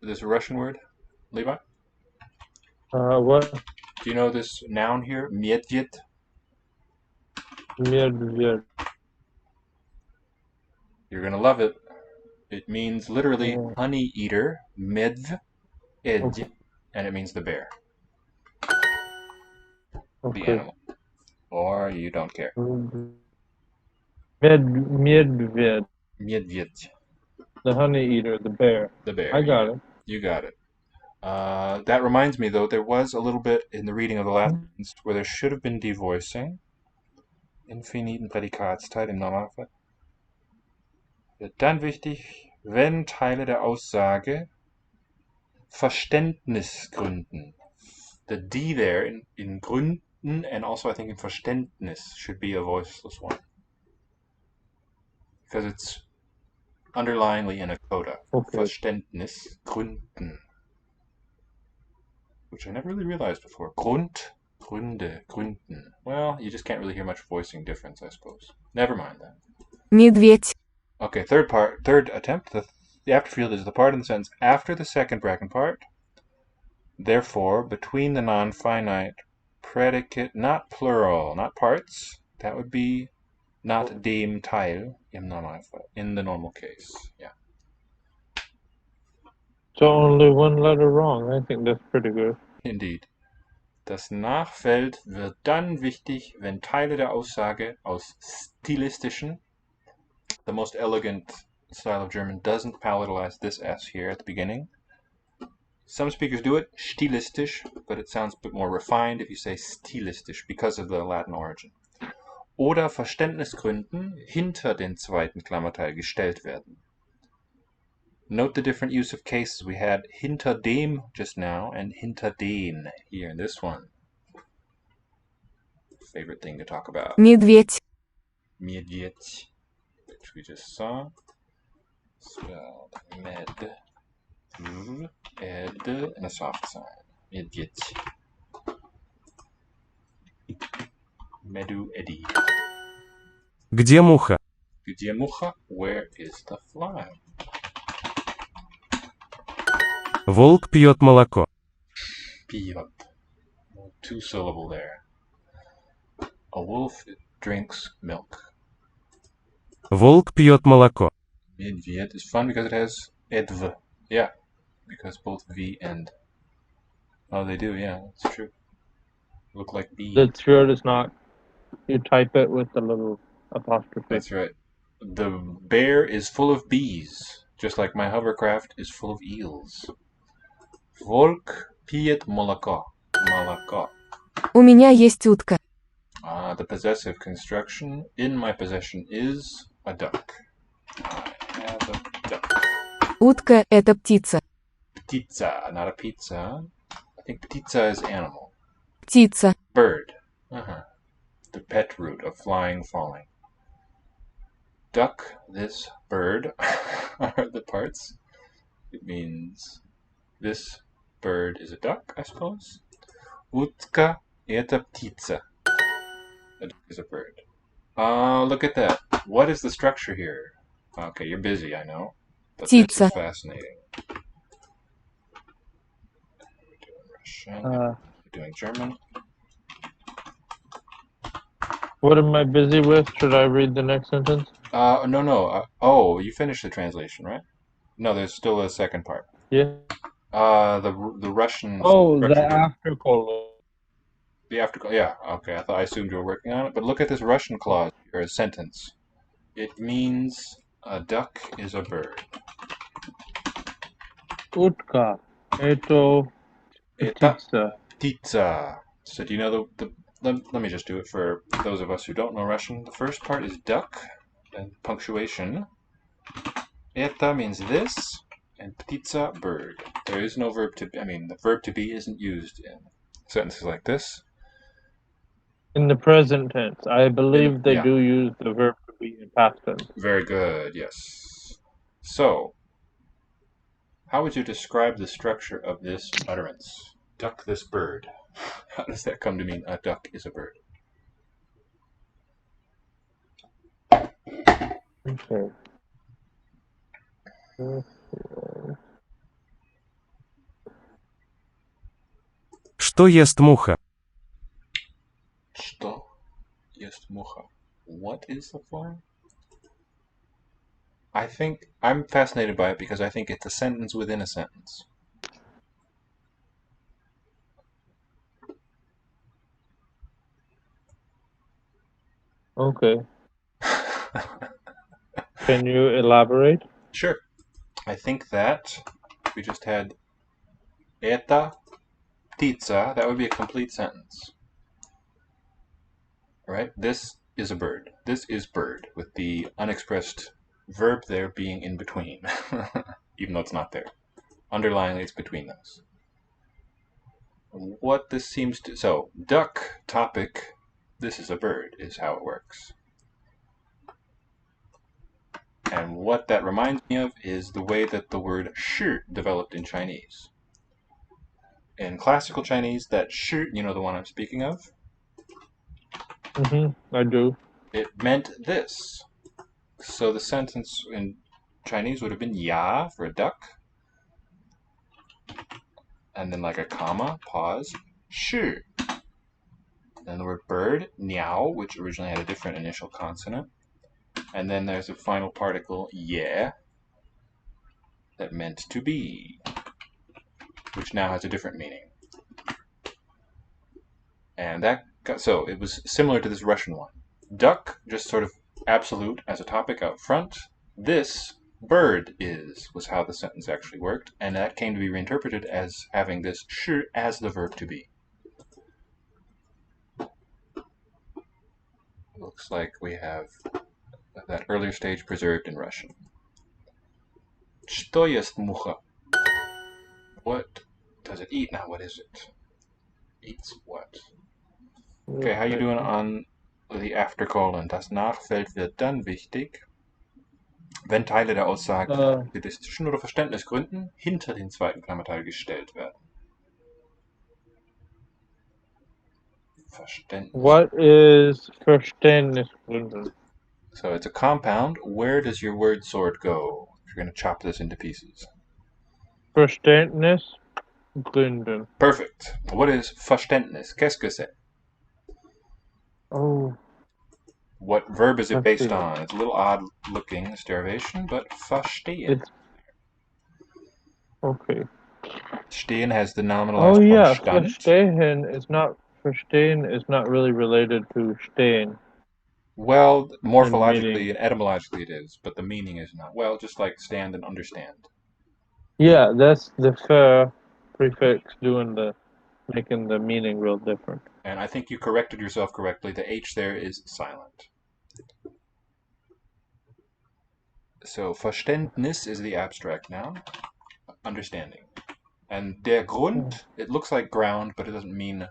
This Russian word, Levi? What? Do you know this noun here? Medved? Medved. You're going to love it. It means literally honey eater, medv, ed, and it means the bear. Okay. The animal. Or you don't care. Medved. Medved. The honey eater, the bear. The bear. I got it. You got it. That reminds me, though, there was a little bit in the reading of the last sentence where there should have been devoicing. Infiniten Prädikatsteil im Normalfall. Wird dann wichtig, wenn Teile der Aussage Verständnisgründen. The D there in Gründen and also I think in Verständnis should be a voiceless one. Because it's underlyingly in a coda. Okay. Verständnis, Gründen. Which I never really realized before. Grund, Gründe, Gründen. Well, you just can't really hear much voicing difference, I suppose. Never mind that. Медведь. Okay, third attempt. The after field is the part in the sentence after the second bracket part. Therefore, between the non-finite predicate, not plural, not parts. That would be not dem Teil im Normalfall, in the normal case. Yeah. So only one letter wrong. I think that's pretty good. Indeed. Das Nachfeld wird dann wichtig, wenn Teile der Aussage aus stilistischen, the most elegant style of German doesn't palatalize this S here at the beginning. Some speakers do it, stilistisch, but it sounds a bit more refined if you say stilistisch because of the Latin origin. Oder Verständnisgründen hinter den zweiten Klammerteil gestellt werden. Note the different use of cases. We had hinter dem just now and hinter den here in this one. Favorite thing to talk about. Медведь. Медведь, which we just saw. Spelled med, ed, and a soft sign. Medved. Medu edi. Где муха? Где муха? Where is the fly? Волк пьет молоко. Piyot. Two syllable there. A wolf drinks milk. Волк пьет молоко. Medved is fun because it has edv. Yeah, because both V and... Oh, they do, yeah, that's true. Look like B. The third is not. You type it with the little apostrophe. That's right. The bear is full of bees, just like my hovercraft is full of eels. Volk pijет молоко. Молоко. У меня есть утка. The possessive construction. In my possession is a duck. I have a duck. Утка – это птица. Pizza, not a pizza. I think pizza is animal. Птица. Bird. The pet root of flying, falling. Duck, this bird, are the parts. It means this bird is a duck, I suppose. Utka это птица. A duck is a bird. Look at that. What is the structure here? Okay, you're busy, I know. But this Птица. is fascinating. We're doing Russian. We're doing German. What am I busy with? Should I read the next sentence? No. Oh, you finished the translation, right? No, there's still a second part. Yeah. The Russian. Oh, the after colon. The after, yeah, okay. I assumed you were working on it, but look at this Russian clause or sentence. It means a duck is a bird. Utka. Eto Это птица. птица. So do you know let me just do it for those of us who don't know Russian. The first part is duck, and punctuation. Это means this, and птица, bird. There is no verb to, the verb to be isn't used in sentences like this. In the present tense. I believe they Yeah. do use the verb to be in past tense. Very good, yes. So, how would you describe the structure of this utterance? Duck this bird. How does that come to mean a duck is a bird? Okay. Что ест муха? Что ест муха? What is the form? I think I'm fascinated by it because I think it's a sentence within a sentence. Okay. Can you elaborate? Sure. I think that we just had это птица. That would be a complete sentence. Right? This is a bird. This is bird, with the unexpressed verb there being in between, even though it's not there. Underlying, it's between those. What this seems to... So, duck, topic, this is a bird, is how it works. And what that reminds me of is the way that the word shi developed in Chinese. In classical Chinese, that shi, you know the one I'm speaking of? I do. It meant this. So the sentence in Chinese would have been ya for a duck, and then like a comma, pause, shi. Then the word bird, niao, which originally had a different initial consonant. And then there's a final particle, ye, that meant to be, which now has a different meaning. And so it was similar to this Russian one. Duck, just sort of absolute as a topic out front. This bird was how the sentence actually worked, and that came to be reinterpreted as having this shi as the verb to be. Looks like we have that earlier stage preserved in Russian. Что ест муха? What does it eat? Now, what is it? Eats what? Okay, how you doing on the aftercolon? Das Nachfeld wird dann wichtig, wenn Teile der Aussage aus stilistischen oder Verständnisgründen hinter den zweiten Klammerteil gestellt werden. Verständnis. What is Verständnisgründen? So it's a compound. Where does your word sword go if you're going to chop this into pieces? Verständnisgründen. Perfect. What is Verständnis? Qu'est-ce que c'est? Oh. What verb is it based on? It's a little odd looking, this derivation, but verstehen. Okay. Stehen has the nominalized form form stand. Verstehen is not really related to stehen. Well, morphologically and etymologically it is, but the meaning is not. Well, just like stand and understand. Yeah, that's the ver prefix making the meaning real different. And I think you corrected yourself correctly. The H there is silent. So Verständnis is the abstract noun. Understanding. And der Grund, it looks like ground, but it doesn't mean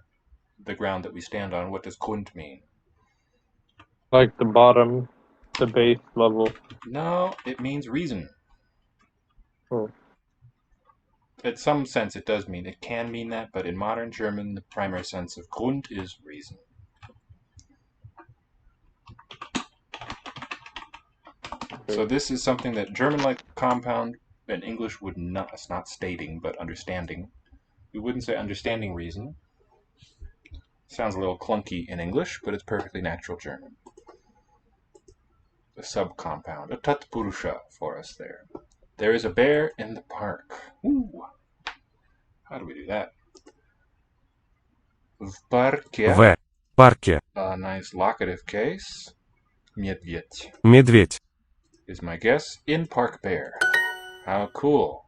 the ground that we stand on. What does Grund mean? Like the bottom, the base level. No, it means reason. Oh. In some sense it does mean, it can mean that, but in modern German the primary sense of Grund is reason. So this is something that German-like compound and English would not, it's not stating, but understanding. We wouldn't say understanding reason. Sounds a little clunky in English, but it's perfectly natural German. A sub-compound, a tatpurusha for us there. There is a bear in the park. Ooh. How do we do that? В парке. В парке. A nice locative case. Медведь Медведь. is my guess. In park bear. How cool.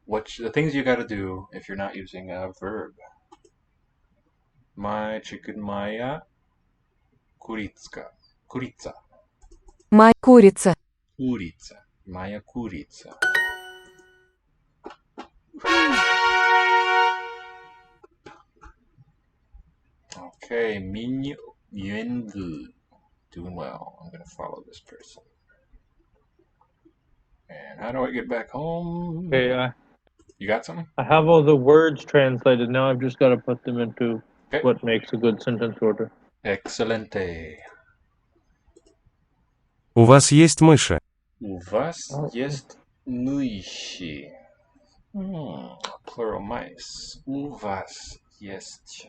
The things you gotta do if you're not using a verb. My chicken моя курица. Курица. Курица. Курица. Моя курица. Okay, Yuenzi. Doing well. I'm gonna follow this person. And how do I get back home? Okay, You got something? I have all the words translated. Now I've just got to put them into Okay. what makes a good sentence order. Excelente. У вас есть мыши? У вас есть мыши. Plural mice. У вас есть.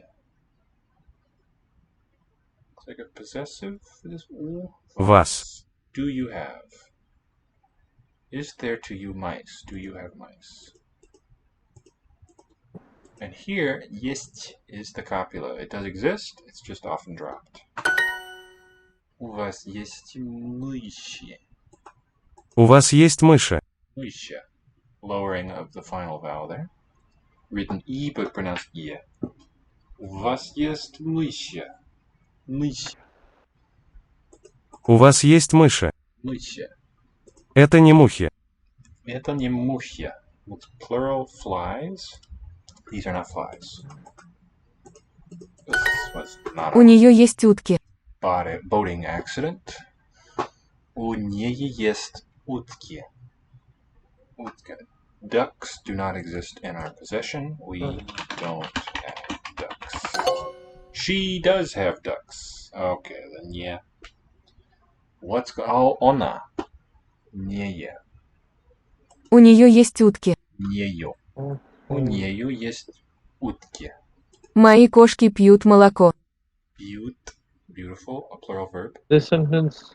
Looks like a possessive for this. У Вас. Do you have? Is there to you mice? Do you have mice? And here, есть is the copula. It does exist, it's just often dropped. У вас есть мыши. У вас есть мыши? Мыши. Lowering of the final vowel there. Written E, but pronounced E. У вас есть мыши. Мыши. У вас есть мыши? Мыши. Это не мухи. Это не мухи. It's plural flies. These are not flies. This was not У нее есть утки. a boating accident. У нее есть утки. Ducks do not exist in our possession. We don't have ducks. She does have ducks. Okay, then yeah. Она. Не. У нее есть утки. Неё. У нее есть утки. Мои кошки пьют молоко. Pьют. Beautiful. A plural verb. This sentence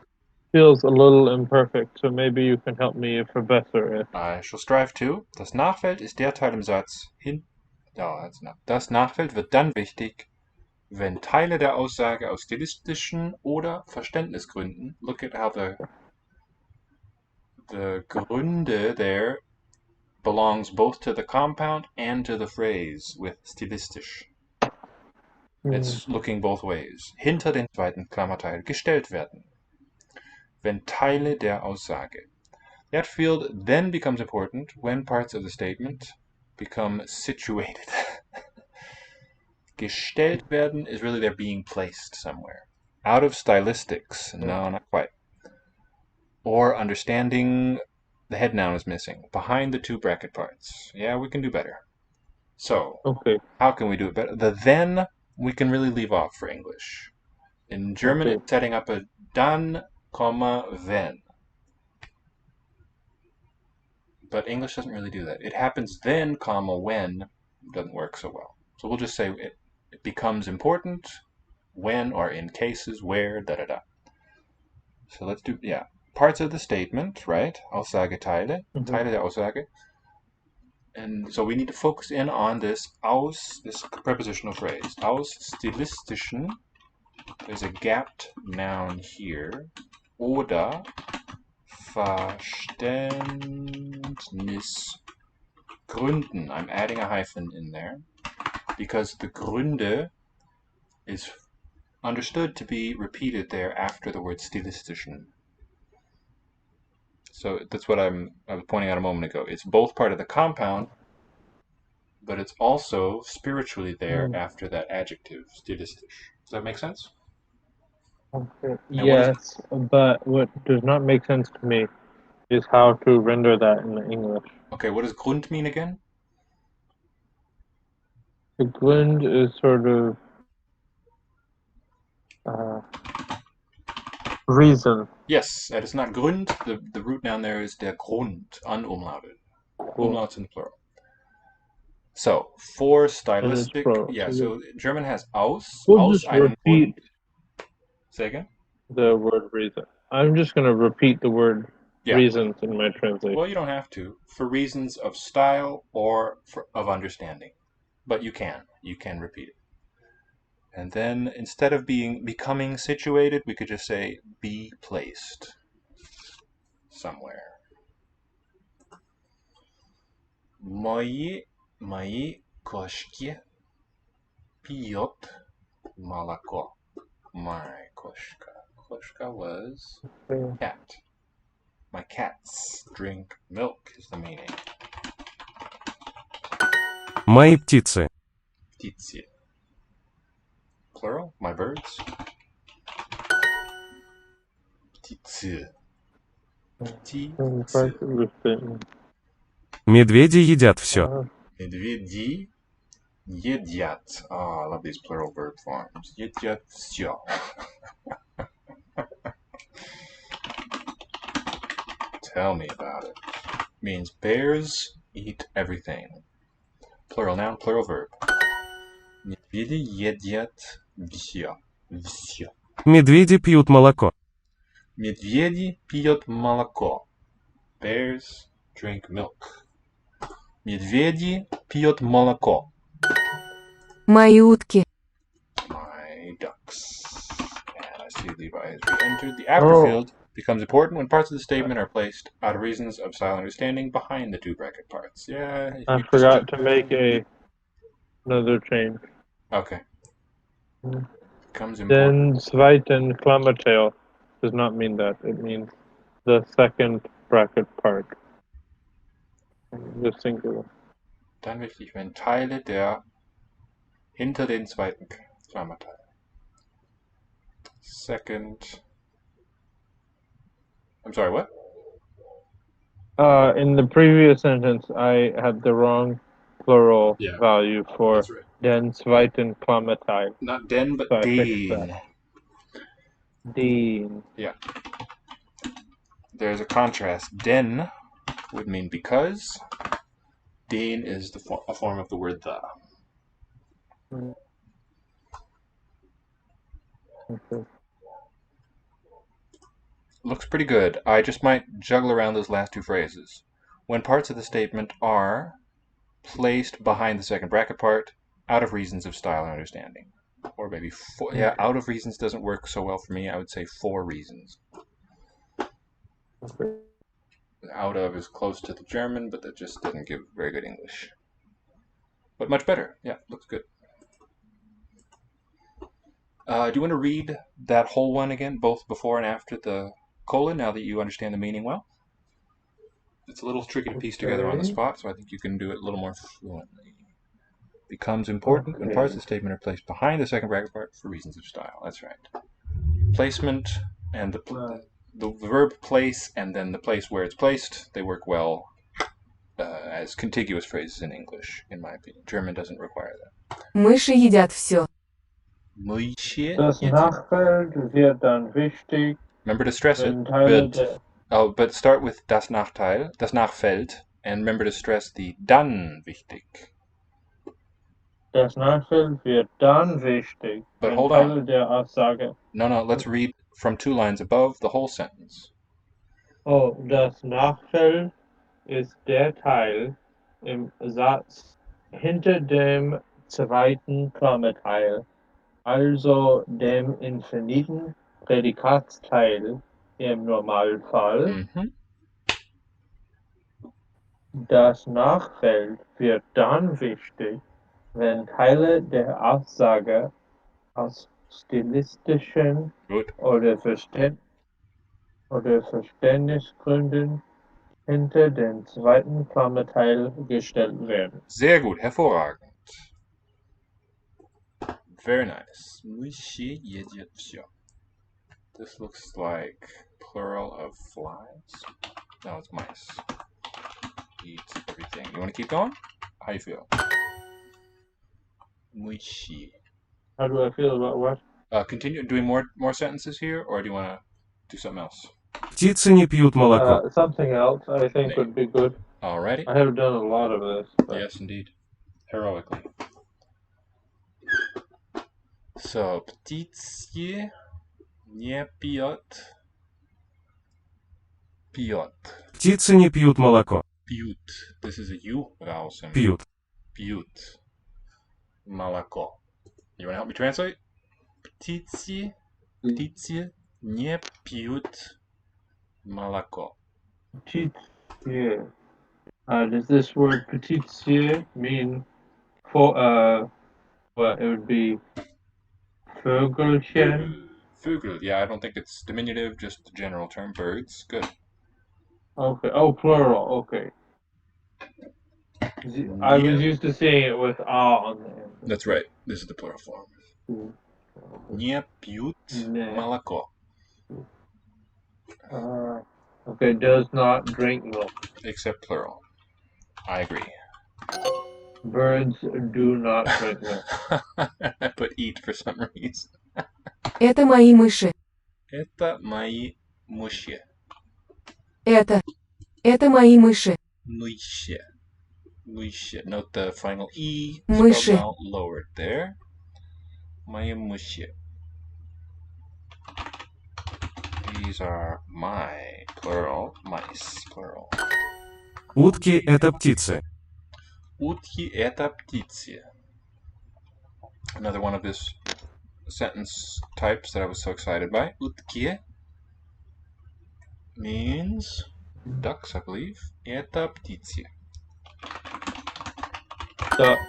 feels a little imperfect, so maybe you can help me verbessern it. I shall strive to. Das Nachfeld ist der Teil im Satz Das Nachfeld wird dann wichtig, wenn Teile der Aussage aus stilistischen oder Verständnisgründen. Look at how the Gründe there belongs both to the compound and to the phrase with stilistisch. It's looking both ways. Hinter den zweiten Klammerteil gestellt werden. Wenn Teile der Aussage. That field then becomes important when parts of the statement become situated. Gestellt werden is really they're being placed somewhere. Out of stylistics. No, not quite. Or understanding the head noun is missing. Behind the two bracket parts. Yeah, we can do better. So, Okay. How can we do it better? The then we can really leave off for English. In German, Okay. It's setting up a dann, wenn. But English doesn't really do that. It happens then, when doesn't work so well. So we'll just say it becomes important when or in cases where, da-da-da. So let's do, parts of the statement, right? Aussageteile, Teile der Aussage. And so we need to focus in on this prepositional phrase. Aus stilistischen, there's a gapped noun here. Oder Verständnisgründen. I'm adding a hyphen in there because the Gründe is understood to be repeated there after the word stilistischen. So that's what I was pointing out a moment ago. It's both part of the compound, but it's also spiritually there after that adjective, stilistisch. Does that make sense? Okay. Yes, but what does not make sense to me is how to render that in English. Okay, what does Grund mean again? The Grund is sort of reason. Yes, that is not Grund. The root noun there is der Grund, unumlautet. Umlauts in the plural. So, for stylistic, so German has aus. We'll just repeat. Say again? The word reason. I'm just going to repeat the word reasons in my translation. Well, you don't have to. For reasons of style or of understanding. but you can repeat it. And then instead of becoming situated, we could just say be placed somewhere. Мои кошки пьют молоко. My koshka. Koshka was cat. My cats drink milk is the meaning. Мои птицы. Птицы. Plural, my birds. Птицы. Птицы. Медведи едят все. Медведи едят. Oh, I love these plural verb forms. Едят все. Tell me about it. Means bears eat everything. Plural noun, plural verb. Медведи едят все. Все. Медведи пьют молоко. Медведи пьют молоко. Bears drink milk. Медведи пьют молоко. Мои утки. My ducks. And I see Levi has re-entered. The after field becomes important when parts of the statement are placed out of reasons of style and understanding behind the two bracket parts. Yeah. I forgot to make another change. Okay. Becomes important. Den zweiten Klammerteil does not mean that. It means the second bracket part. The singular. Dann wichtig, wenn Teile der hinter den zweiten Klammerteil. Second. I'm sorry, what? In the previous sentence, I had the wrong plural value for right. den zweiten Klammerteil. Not den, but So I fixed den. that. Den. Yeah. There's a contrast. Den would mean because. Den is a form of the word the. Okay. Looks pretty good. I just might juggle around those last two phrases. When parts of the statement are placed behind the second bracket part, out of reasons of style and understanding. Or maybe four. Yeah, out of reasons doesn't work so well for me. I would say for reasons. Okay. Out of is close to the German, but that just doesn't give very good English. But much better. Yeah, looks good. Do you want to read that whole one again, both before and after the colon, now that you understand the meaning well? It's a little tricky to piece together on the spot, so I think you can do it a little more fluently. Becomes important when parts of the statement are placed behind the second bracket part for reasons of style. That's right. Placement and the verb place and then the place where it's placed, they work well as contiguous phrases in English, in my opinion. German doesn't require that. Мыши едят все. Das Nachfeld wird dann wichtig. Remember to stress it. But start with das Nachteil, das Nachfeld, and remember to stress the dann wichtig. Das Nachfeld wird dann wichtig. But hold on. Der Aussage. No, let's read from 2 lines above the whole sentence. Oh, das Nachfeld ist der Teil im Satz hinter dem zweiten Klammerteil, also dem infiniten Prädikatsteil im Normalfall. Das Nachfeld wird dann wichtig, wenn Teile der Aussage aus stilistischen oder Verständnisgründen hinter den zweiten Klammerteil gestellt werden. Sehr gut, hervorragend. Very nice. This looks like plural of flies. No, it's mice. Eat everything. You want to keep going? How you feel? Muishi. How do I feel about what? Continue doing more sentences here, or do you want to do something else? Птицы не пьют молоко. Something else I think would be good. Alrighty. I have done a lot of this. But... Yes, indeed. Heroically. So, птицы не пьют. Пьют. Птицы не пьют молоко. Пьют. This is a U vowel sound. Пьют. Пьют. молоко. You want to help me translate? Птицы не пьют молоко. Petite. Does this word petite mean for what? It would be Vögelchen. Vögel. Yeah, I don't think it's diminutive, just the general term. Birds. Good. Okay. Oh, plural. Okay. I was used to seeing it with on the end. That's right. This is the plural form. Не пьют молоко. Okay, does not drink milk. Except plural. I agree. Birds do not drink milk. I put eat for some reason. Это мои мыши. Это мои мыши. Это мои мыши. Мыши. Мыши. Note the final E Мыши. spelled out lowered there. Мои мыши. These are my, plural, mice, plural. Утки – это птицы. Утки – это птицы. Another one of this sentence types that I was so excited by. Утки means ducks, I believe. Это птицы. Duck.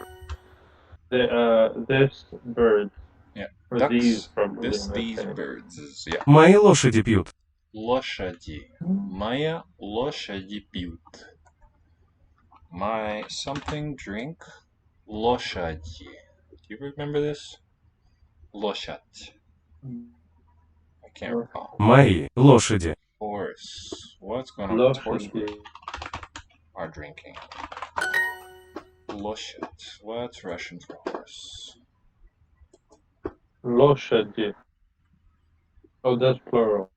This bird. Yeah. Or Ducks, these, probably. these birds. Yeah. Мои лошади пьют. Лошади. Моя лошади пьют. My something drink. Лошади. Do you remember this? Лошадь. I can't recall. Мои лошади. Horse. What's going on with horse are drinking? Лошадь. What's Russian for horse? Лошади. Oh, that's plural.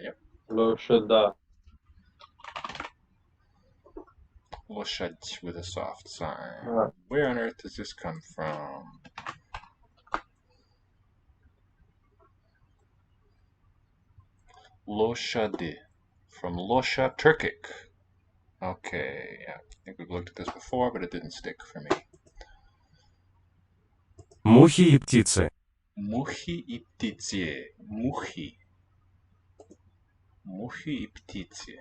Yep. Лошада. Лошадь with a soft sign. Where on earth does this come from? Loshadi. From Losha, Turkic. Okay, yeah. I think we've looked at this before, but it didn't stick for me. Мухи и птицы. Мухи и птицы. Мухи. Мухи и птицы.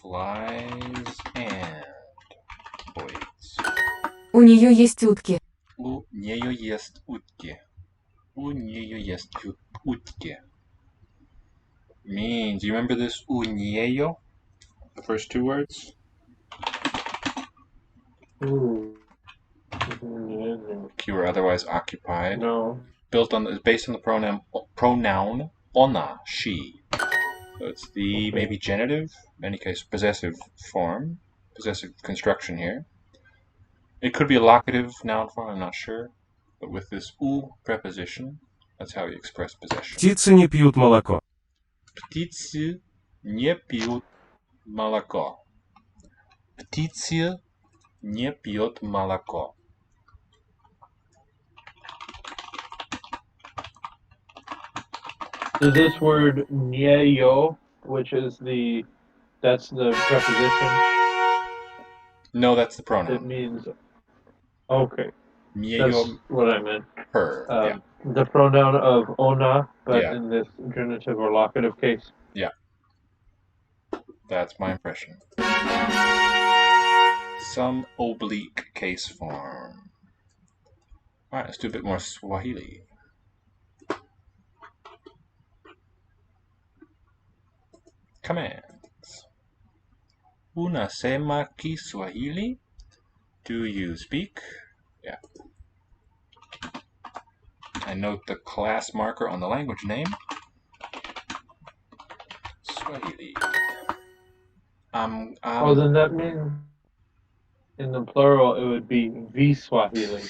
Flies and birds. У нее есть утки. У нее есть утки. У нее есть утки. Means, you remember this у нее? The first two words? Ooh. You were otherwise occupied. No. Based on the pronoun ona, she. So it's the maybe genitive, in any case possessive form, possessive construction here. It could be a locative noun form, I'm not sure. But with this u preposition, that's how you express possession. Птицы не пьют молоко. Птицы не пьют молоко. Птицы не пьют молоко. Is this word nieo, which is that's the preposition? No, that's the It pronoun. means, okay. Nieo, That's what I meant. her. Yeah. The pronoun of ona, but Yeah. in this genitive or locative case. Yeah. That's my impression. Some oblique case form. Alright, let's do a bit more Swahili. Commands. Unasema Kiswahili? Do you speak? Yeah. I note the class marker on the language name. Swahili. Oh, then that means in the plural it would be Viswahili.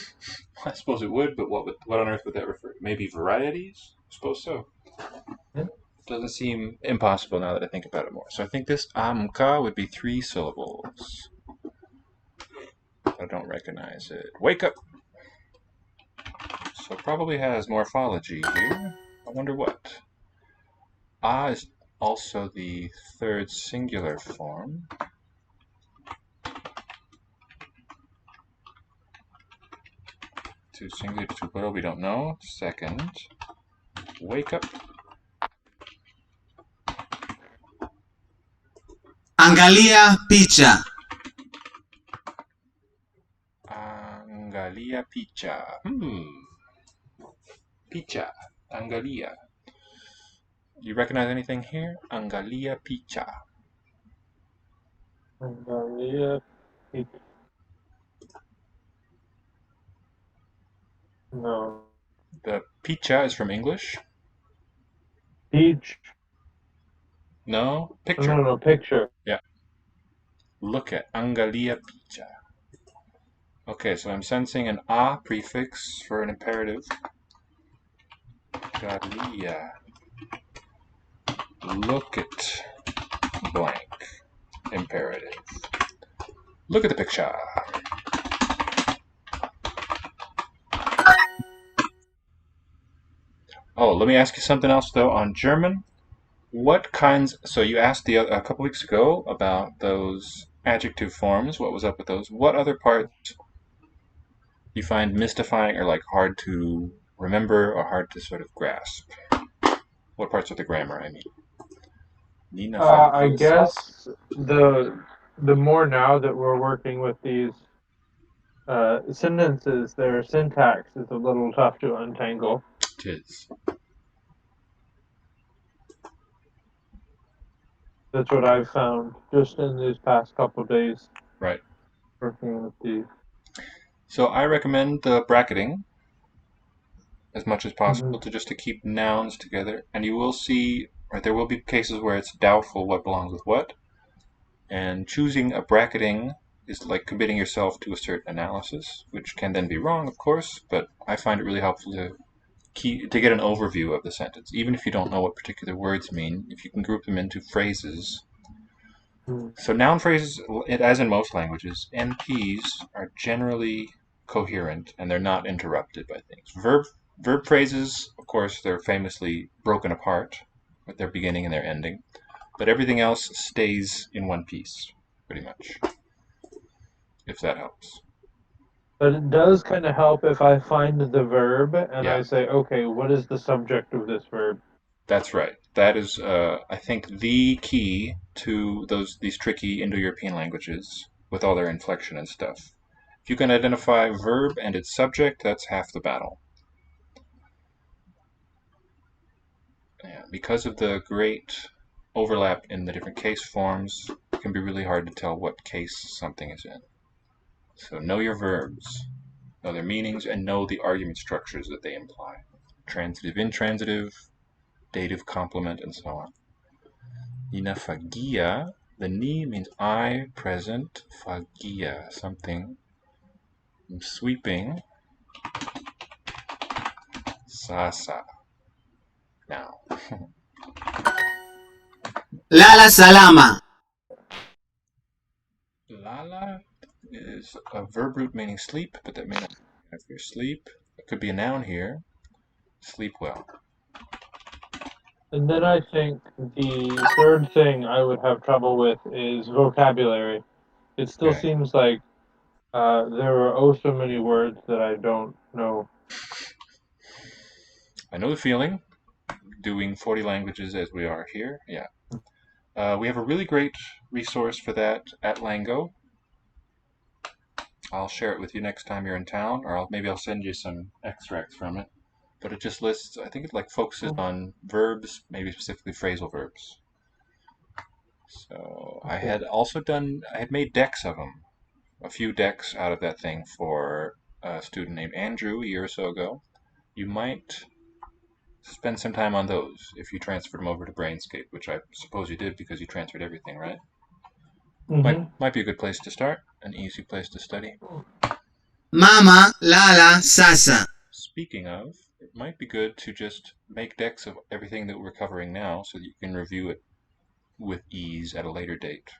I suppose it would, but what on earth would that refer to? Maybe varieties? I suppose so. Yeah. Doesn't seem impossible now that I think about it more. So I think this amka would be 3 syllables. I don't recognize it. Wake up! So it probably has morphology here. I wonder what. A is also the third singular form. to singular to plural, we don't know. Second, wake up. Angalia picha. Angalia picha. Picha. Angalia. You recognize anything here? Angalia picha. Angalia peach. No. The picha is from English. Peach. No, picture. No, picture. Yeah. Look at Angalia picha. Okay, so I'm sensing an a prefix for an imperative. Galia. Look at blank. Imperative. Look at the picture. Oh, let me ask you something else though on German. What kinds? So you asked a couple weeks ago about those adjective forms. What was up with those? What other parts you find mystifying or like hard to remember or hard to sort of grasp? What parts of the grammar? I mean, Nina I guess the more now that we're working with these sentences, their syntax is a little tough to untangle. Tis. That's what I've found just in these past couple of days. Right. Working with these. So I recommend the bracketing as much as possible to keep nouns together, and you will see, right, there will be cases where it's doubtful what belongs with what, and choosing a bracketing is like committing yourself to a certain analysis, which can then be wrong, of course, but I find it really helpful to get an overview of the sentence, even if you don't know what particular words mean, if you can group them into phrases. So noun phrases, as in most languages, NPs are generally coherent and they're not interrupted by things. Verb phrases, of course, they're famously broken apart with their beginning and their ending, but everything else stays in one piece, pretty much, if that helps. But it does kind of help if I find the verb and Yeah. I say, okay, what is the subject of this verb? That's right. That is, I think, the key to these tricky Indo-European languages with all their inflection and stuff. If you can identify verb and its subject, that's half the battle. Yeah, because of the great overlap in the different case forms, it can be really hard to tell what case something is in. So know your verbs, know their meanings, and know the argument structures that they imply. Transitive, intransitive, dative, complement, and so on. Ninafagia, the ni means I, present, fagia, something. I'm sweeping, sasa, now. Lala salama. Lala is a verb root meaning sleep, but that may not have your sleep. It could be a noun here. Sleep well. And then I think the third thing I would have trouble with is vocabulary. It still Okay. seems like there are so many words that I don't know. I know the feeling, doing 40 languages as we are here. Yeah. We have a really great resource for that at Lango. I'll share it with you next time you're in town, or maybe I'll send you some extracts from it. But it just lists, I think it like focuses on verbs, maybe specifically phrasal verbs. So I had made decks of them, a few decks out of that thing for a student named Andrew a year or so ago. You might spend some time on those if you transferred them over to Brainscape, which I suppose you did because you transferred everything, right? Might be a good place to start, an easy place to study. Mama lala sasa. Speaking of, it might be good to just make decks of everything that we're covering now so that you can review it with ease at a later date.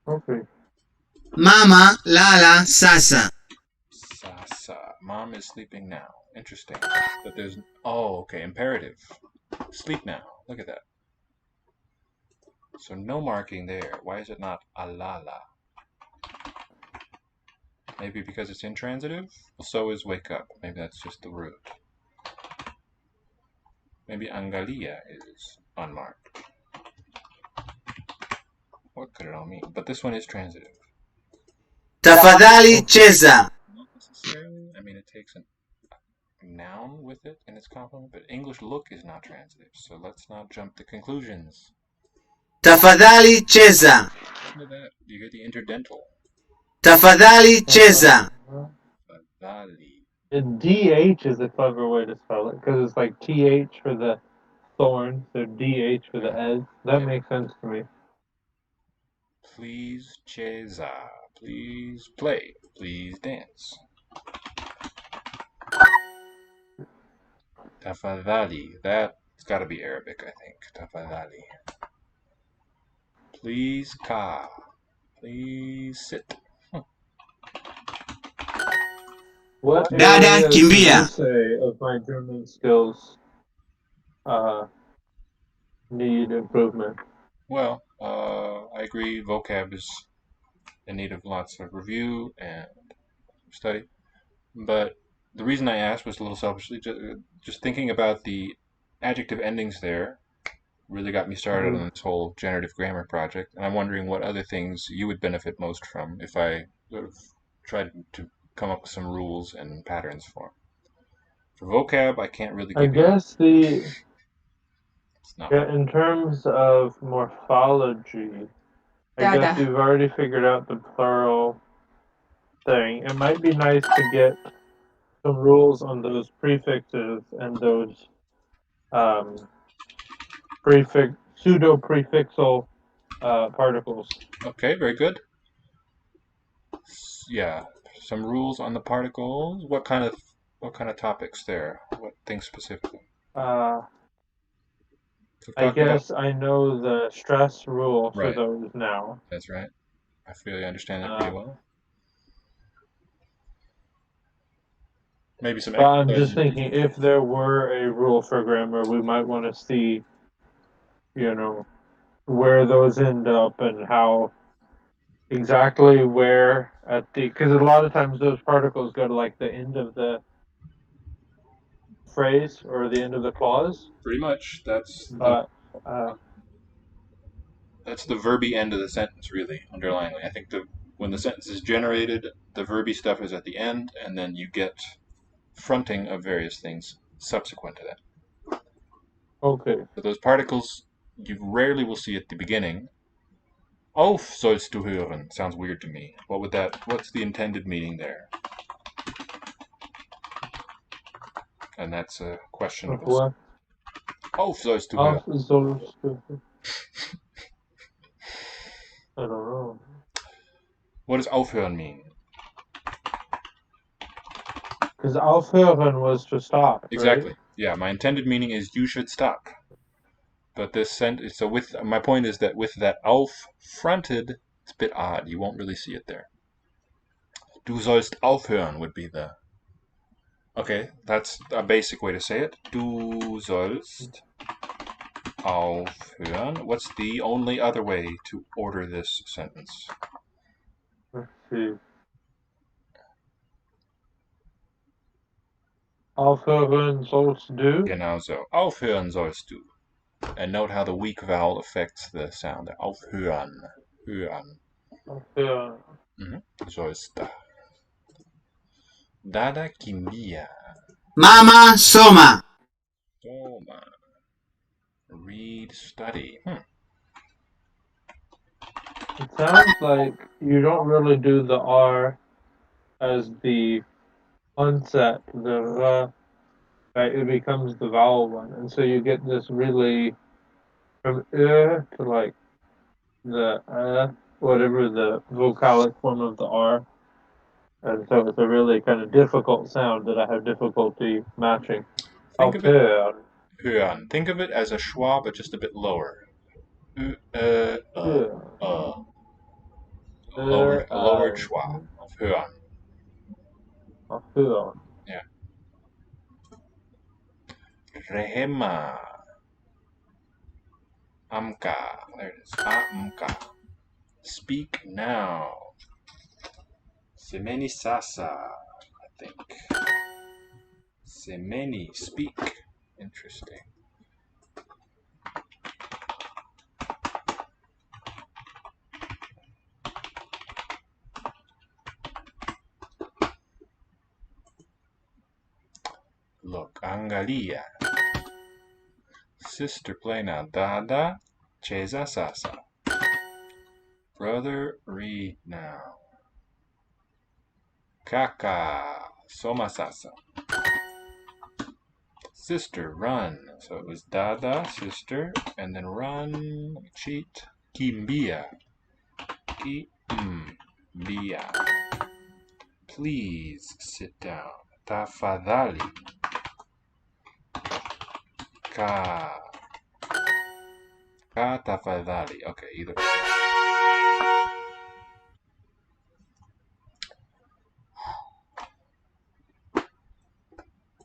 Okay. Mama lala sasa. Sasa. Mom is sleeping now. Interesting. But there's... Oh, okay. Imperative. Sleep now. Look at that. So no marking there. Why is it not alala? Maybe because it's intransitive? Well, so is wake up. Maybe that's just the root. Maybe Angalia is unmarked. What could it all mean? But this one is transitive. Tafadhali cheza. Not necessarily. I mean, it takes a noun with it in its complement, but English look is not transitive, so let's not jump to conclusions. Tafadhali cheza. Listen to that. You get the interdental. Tafadhali cheza. Tafadhali. DH is a clever way to spell it because it's like TH for the thorn, so DH for the S. That Yep. makes sense to me. Please cheza. Please play. Please dance. Tafadhali. That's got to be Arabic, I think. Tafadhali. Please ka. Please sit. What Dada areas would kimbia. you say of my German skills need improvement? Well, I agree. Vocab is in need of lots of review and study. But the reason I asked was a little selfishly, just thinking about the adjective endings there really got me started on this whole generative grammar project. And I'm wondering what other things you would benefit most from if I sort of tried to come up with some rules and patterns for 'em. For vocab, I can't really I give you. guess It's not. in terms of morphology, I guess Dada. we've already figured out the plural thing. It might be nice to get some rules on those prefixes and those um, pseudo-prefixal particles. Okay, very good. Yeah, some rules on the particles. What kind of topics there? What things specifically? Uh, We've I talked about. guess I know the stress rule for Right, those now. that's right. I feel you understand that pretty well. Maybe some But I'm exercises just you can thinking do. if there were a rule for grammar, we might want to see, where those end up and how exactly where because a lot of times those particles go to like the end of the phrase or the end of the clause, Pretty much. but uh, That's the verby end of the sentence, really, underlyingly. I think when the sentence is generated, the verby stuff is at the end, and then you get fronting of various things subsequent to that. okay. But those particles you rarely will see at the beginning. Auf sollst du hören sounds weird to me. What's the intended meaning there? And that's a questionable. What? Auf sollst du Auf hören. sollst du. I don't know. What does aufhören mean? Because aufhören was to stop, Exactly. right? Yeah, my intended meaning is you should stop. But this sentence, so with my point is that with that auf fronted, it's a bit odd. You won't really see it there. Du sollst aufhören would be the. Okay, that's a basic way to say it. Du sollst aufhören. What's the only other way to order this sentence? Let's see. Aufhören sollst du. Genau so. Aufhören sollst du. And note how the weak vowel affects the sound. Aufhören. Hören. Aufhören. Sollst. Dada kimbia. Mama soma. Toma. Read, study. It sounds like you don't really do the R as the onset, the right? It becomes the vowel one, and so you get this really from to like the whatever the vocalic form of the R, and so it's a really kind of difficult sound that I have difficulty matching. Think of it. Aufhören. Hören. Think of it as a schwa, but just a bit lower. Yeah. A lowered schwa of hören. Aufhören. Yeah. Rehema. Amka. There it is. Amka. Speak now. Semeni sasa, I think. Semeni, speak. Interesting. Look, angalia. Sister play now. Dada, cheza sasa. Brother, read now. Kaka, soma sasa. Sister, run. So it was Dada, sister, and then run, cheat, kimbia. Kimbia. Please sit down. Tafadhali. Ka. Ka tafadhali. Okay, either way.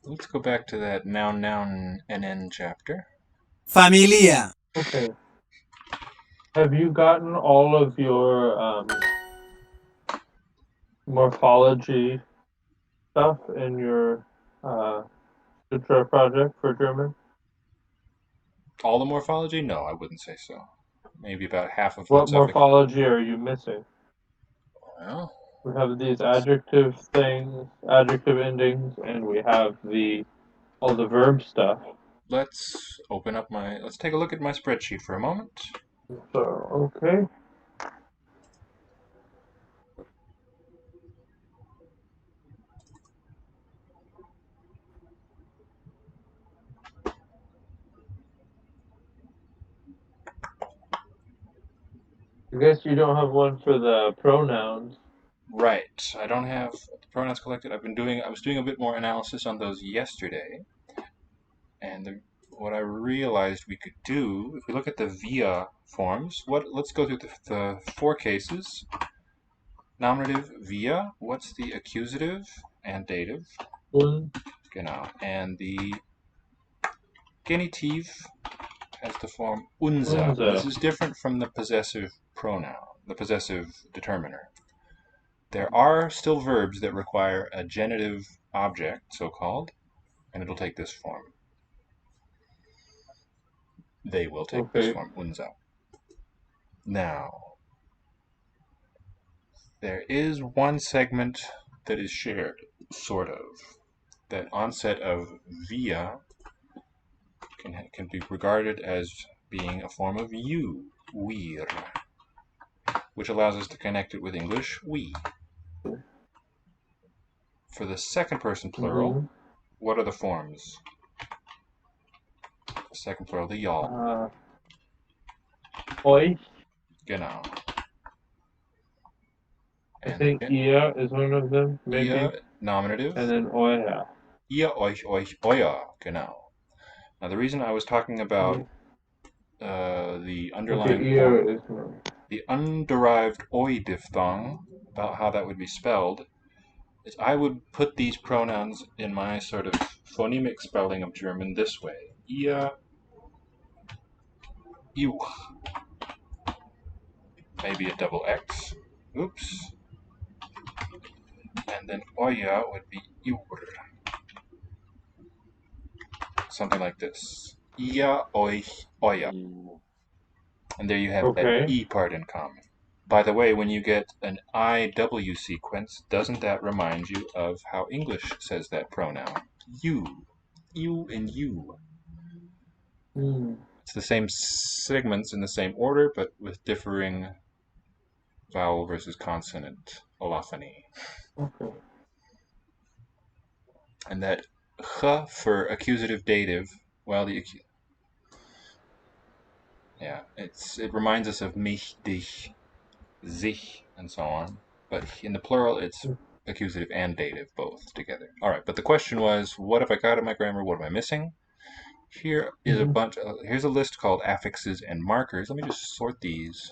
Let's go back to that noun, NN chapter. Familia. Okay. Have you gotten all of your morphology stuff in your Sutra project for German? All the morphology? No, I wouldn't say so. Maybe about half of What what's up. morphology are you missing? Well, We have these adjective things, adjective endings, and we have all the verb stuff. let's take a look at my spreadsheet for a moment. So, okay. I guess you don't have one for the pronouns. Right. I don't have the pronouns collected. I was doing a bit more analysis on those yesterday. And what I realized we could do, if we look at the via forms, let's go through the four cases. Nominative via, what's the accusative and dative? Genau. And the genitive has the form unser. This is different from the possessive pronoun, the possessive determiner. There are still verbs that require a genitive object, so-called, and it'll take this form. They will take this form, unser. Now, there is one segment that is shared, sort of. That onset of via can be regarded as being a form of you, wir, which allows us to connect it with English, we. For the second person plural, what are the forms? Second plural, the y'all. Euch. Genau. I think ihr is one of them, maybe. Ihr, nominative. And then euer. Ihr, euch, euer. Genau. Now the reason I was talking about the underlying the underived oi diphthong, about how that would be spelled, is I would put these pronouns in my sort of phonemic spelling of German this way. Ihr, you. Maybe a double X. Oops. And then euer would be your. Something like this. Ihr, euch, euer. And there you have that E part in common. By the way, when you get an IW sequence, doesn't that remind you of how English says that pronoun? You. You and you. It's the same segments in the same order, but with differing vowel versus consonant allophony. Okay. And that ch for accusative dative, well, it reminds us of mich, dich, sich, and so on. But in the plural, it's accusative and dative both together. All right, but the question was, what have I got in my grammar? What am I missing? Here is here's a list called affixes and markers. Let me just sort these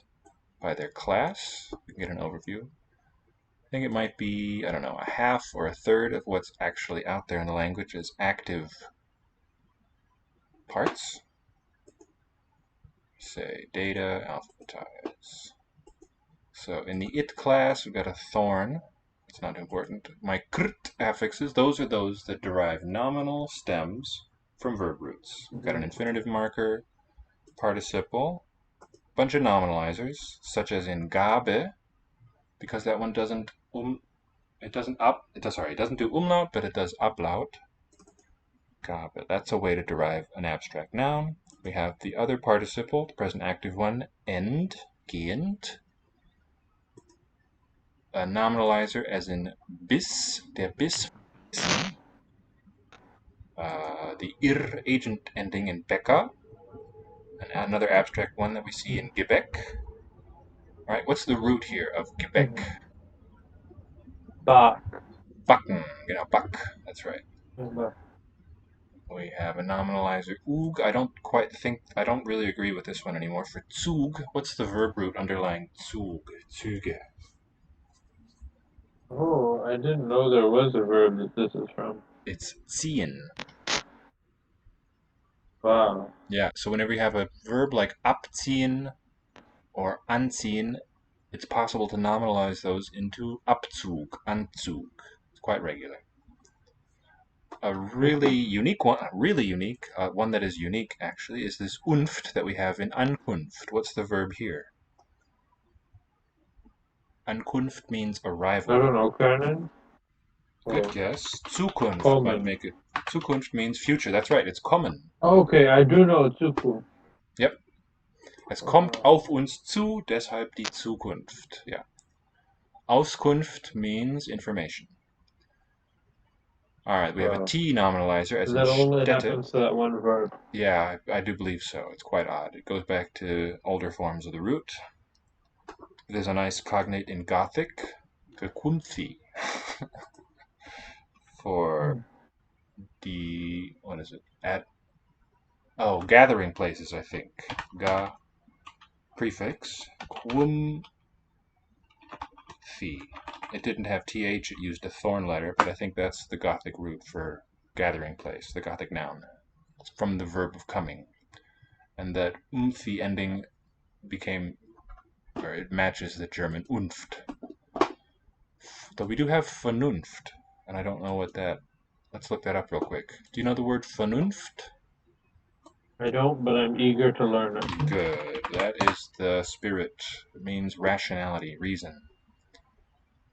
by their class. You can get an overview. I think it might be, I don't know, a half or a third of what's actually out there in the language as active parts. Say data, alphabetize. So in the it class, we've got a thorn. It's not important. My krt affixes, those are those that derive nominal stems from verb roots. We've got an infinitive marker, participle, bunch of nominalizers, such as in gabe, because that one doesn't it doesn't do umlaut, but it does uplaut. Gabe. That's a way to derive an abstract noun. We have the other participle, the present active one, end, gehend. A nominalizer as in bis, der bis. The ir agent ending in beka. And another abstract one that we see in Gebek. All right, what's the root here of Gebek? Bach. Backen, Bak. That's right. We have a nominalizer oog. I don't really agree with this one anymore. For zug, what's the verb root underlying zug? Züge. Oh, I didn't know there was a verb that this is from. It's ziehen. Wow. Yeah, so whenever you have a verb like abziehen or anziehen, it's possible to nominalize those into Abzug, Anzug. It's quite regular. A really unique one, one that is unique actually, is this unft that we have in Ankunft. What's the verb here? Ankunft means arrival. I don't know, Kernan? Good guess. Zukunft Kommen. might make it. Zukunft means future. That's right. It's kommen. Okay, I do know Zukunft. Yep. Es kommt auf uns zu, deshalb die Zukunft. Yeah. Auskunft means information. All right, we have a T nominalizer as in That only Städte. happens to that one verb. Yeah, I do believe so. It's quite odd. It goes back to older forms of the root. There's a nice cognate in Gothic, gekunthi, for the, what is it? Gathering places, I think. Ga prefix, quum thi. It didn't have th, it used a thorn letter, but I think that's the Gothic root for gathering place, the Gothic noun. It's from the verb of coming. And that umthi ending it matches the German unft. Though we do have vernunft, and I don't know what that, let's look that up real quick. Do you know the word vernunft? I don't, but I'm eager to learn it. Good. That is the spirit. It means rationality, reason.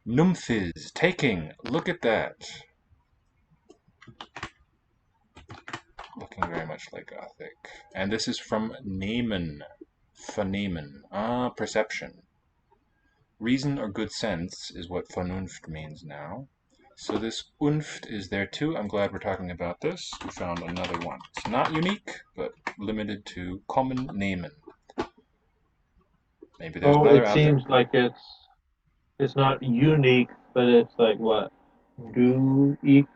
Numphis, taking. Look at that. Looking very much like Gothic. And this is from nehmen. Vernehmen. Perception. Reason or good sense is what Vernunft means now. So this unft is there too. I'm glad we're talking about this. We found another one. It's not unique, but limited to common nehmen. Maybe there's another out there. It seems like it's not unique, but it's like what? Do-eek?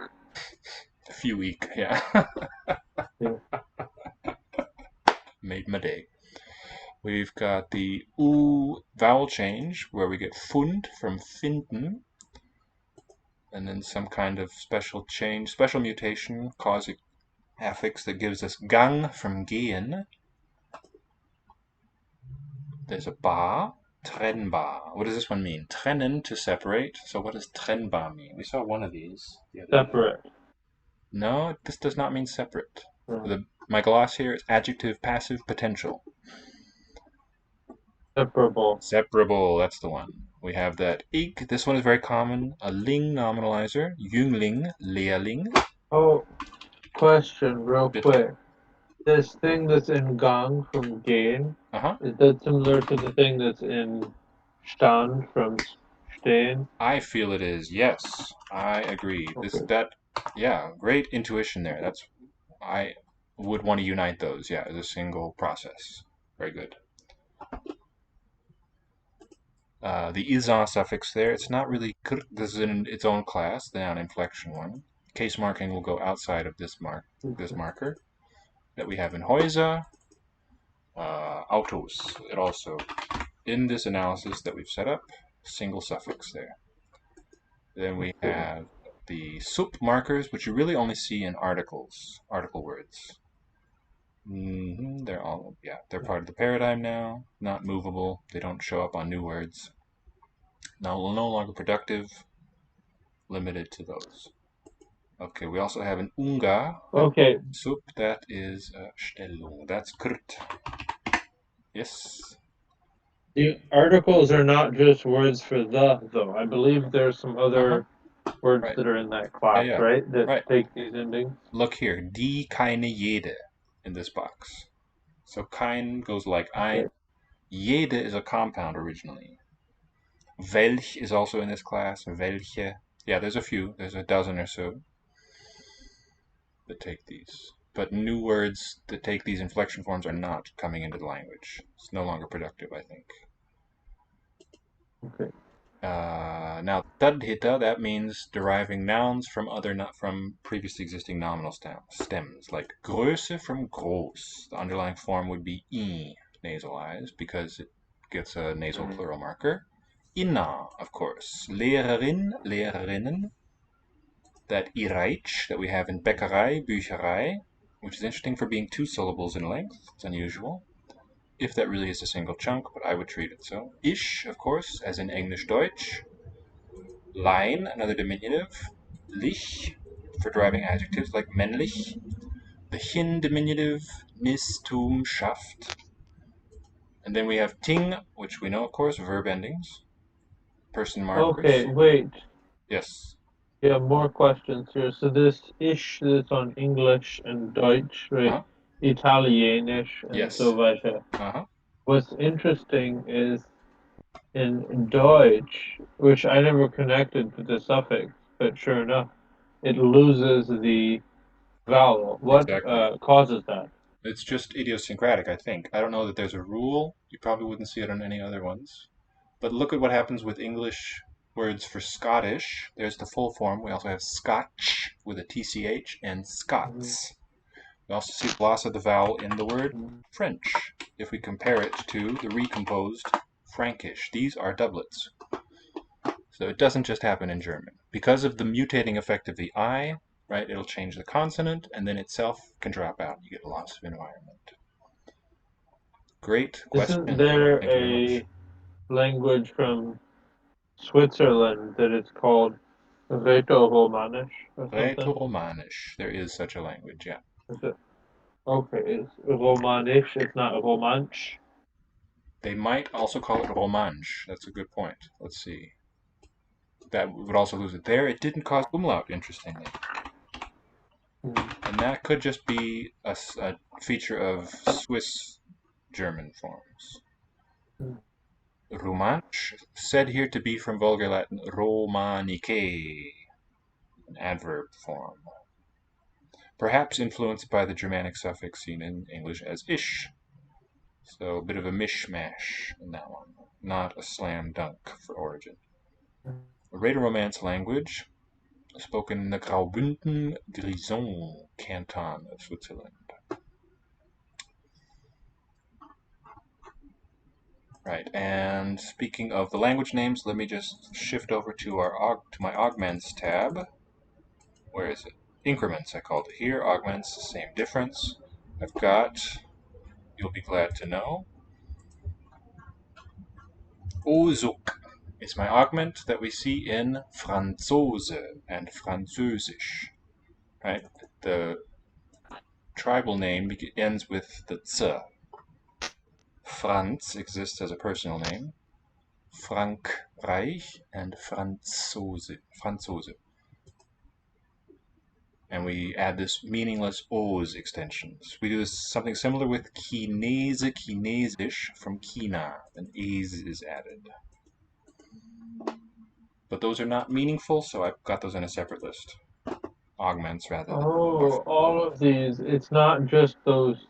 Few week, yeah. Yeah. Made my day. We've got the oo vowel change, where we get fund from finden, and then some kind of special change, special mutation, causing affix that gives us gang from gehen. There's a ba, trennbar. What does this one mean? Trennen, to separate. So what does trennbar mean? We saw one of these the other day. Separate. No, this does not mean separate. My gloss here is adjective passive potential. Separable. Separable, that's the one. We have that ik. This one is very common. A ling nominalizer. Jüngling, Lehrling. Oh, question real quick. This thing that's in gang from gain, is that similar to the thing that's in stand from stehen? I feel it is, yes. I agree. Okay. Great intuition there. I would want to unite those, as a single process. Very good. The izan suffix there, it's not really, this is in its own class, the noun inflection one. Case marking will go outside of this marker that we have in Häuser, Autos. It also, in this analysis that we've set up, single suffix there. Then we have the sup markers, which you really only see in article words. They're part of the paradigm now, not movable. They don't show up on new words. Now, no longer productive. limited to those. Okay, we also have an unga. Okay. Soup, that is Stellung. That's krt. Yes. The articles are not just words for the, though. I believe there's some other words Right. that are in that class, Yeah. right? That Right. take these endings. Look here, die keine jede in this box. So kein goes like ein. Okay. Jede is a compound originally. Welch is also in this class. Welche. Yeah, there's a few. There's a dozen or so that take these. But new words that take these inflection forms are not coming into the language. It's no longer productive, I think. Okay. Now, tadhita, that means deriving nouns from previously existing nominal stems, like Größe from groß. The underlying form would be I, nasalized, because it gets a nasal plural marker. Inna, of course. Lehrerin, Lehrerinnen. That Ireich that we have in Bäckerei, Bücherei, which is interesting for being 2 syllables in length. It's unusual. If that really is a single chunk, but I would treat it so. Ich, of course, as in English-Deutsch. Lein, another diminutive. Lich, for deriving adjectives like männlich. The hin diminutive, nis, tum, schaft. And then we have ting, which we know, of course, verb endings. Person markers. Okay, wait. Yes. Yeah, more questions here. So this ish that's on English and Deutsch, right? Italienisch and Yes. so weiter. What's interesting is in Deutsch, which I never connected to the suffix, but sure enough, it loses the vowel. What causes that? It's just idiosyncratic, I think. I don't know that there's a rule. You probably wouldn't see it on any other ones. But look at what happens with English words for Scottish. There's the full form. We also have Scotch with a TCH and Scots. We also see the loss of the vowel in the word French if we compare it to the recomposed Frankish. These are doublets. So it doesn't just happen in German. Because of the mutating effect of the I, right, it'll change the consonant and then itself can drop out. You get a loss of environment. Great question. Isn't there Thank you very much. language from Switzerland that it's called Rätoromanisch or something? Rätoromanisch. There is such a language, yeah. Is it? Okay, it's Romanisch, it's not Romansch. They might also call it Romansch. That's a good point. Let's see. That would also lose it there. It didn't cause umlaut, interestingly. And that could just be a feature of Swiss German forms. Romansch, said here to be from Vulgar Latin Romanicae, an adverb form. Perhaps influenced by the Germanic suffix seen in English as ish. So a bit of a mishmash in that one. Not a slam dunk for origin. A Rätoromance language spoken in the Graubünden Grison canton of Switzerland. Right, and speaking of the language names, let me just shift over to my augments tab. Where is it? Increments, I called it here. Augments, same difference. I've got, you'll be glad to know, Ozuk. It's my augment that we see in Franzose and Französisch. Right? The tribal name ends with the th. Franz exists as a personal name. Frankreich and Franzose. And we add this meaningless O's extensions. We do something similar with Chinese, Chinesisch from China. An A's is added. But those are not meaningful, so I've got those in a separate list. Augments rather than... Oh, all of these. It's not just those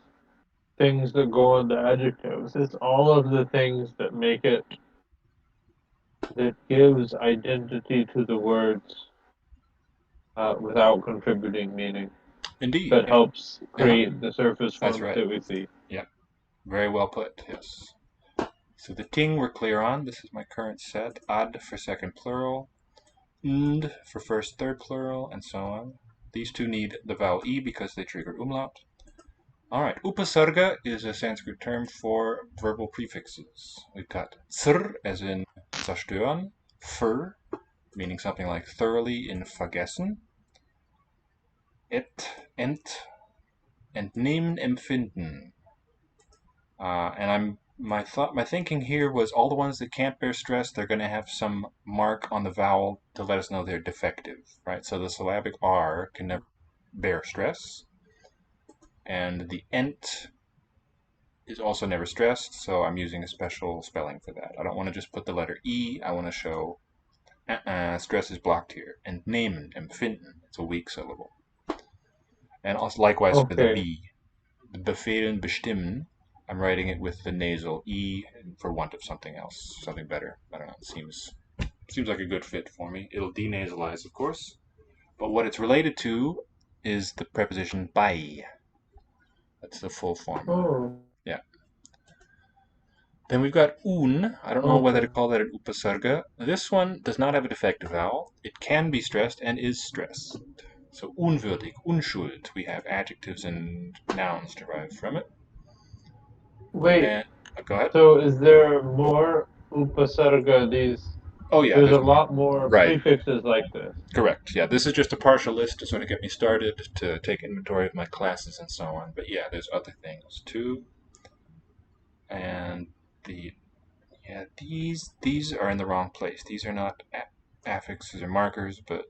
things that go into adjectives. It's all of the things that make it, that gives identity to the words without contributing meaning. Indeed. That helps create the surface forms that we see. Yeah, very well put, yes. So the ting we're clear on. This is my current set. Ad for second plural. Und for first, third plural, and so on. These two need the vowel E because they trigger umlaut. Alright, upasarga is a Sanskrit term for verbal prefixes. We've got tsr as in zerstören, fur, meaning something like thoroughly in vergessen. Entnehmen, empfinden. And my thinking here was all the ones that can't bear stress, they're going to have some mark on the vowel to let us know they're defective, right? So the syllabic R can never bear stress, and the ent is also never stressed, so I'm using a special spelling for that. I don't want to just put the letter E, I want to show stress is blocked here. Entnehmen, empfinden, it's a weak syllable. And also likewise for the B. The befehlen, bestimmen, I'm writing it with the nasal E for want of something else, something better. I don't know, it seems like a good fit for me. It'll denasalize, of course, but what it's related to is the preposition bei. That's the full form. Oh. Yeah. Then we've got un. I don't know whether to call that an upasarga. This one does not have a defective vowel. It can be stressed and is stressed. So unwürdig, unschuld. We have adjectives and nouns derived from it. Wait. And, go ahead. So is there more upasarga? Oh yeah, there's a lot more right. prefixes like this. Correct. Yeah, this is just a partial list to sort of get me started to take inventory of my classes and so on. But yeah, there's other things too. And these are in the wrong place. These are not affixes or markers, but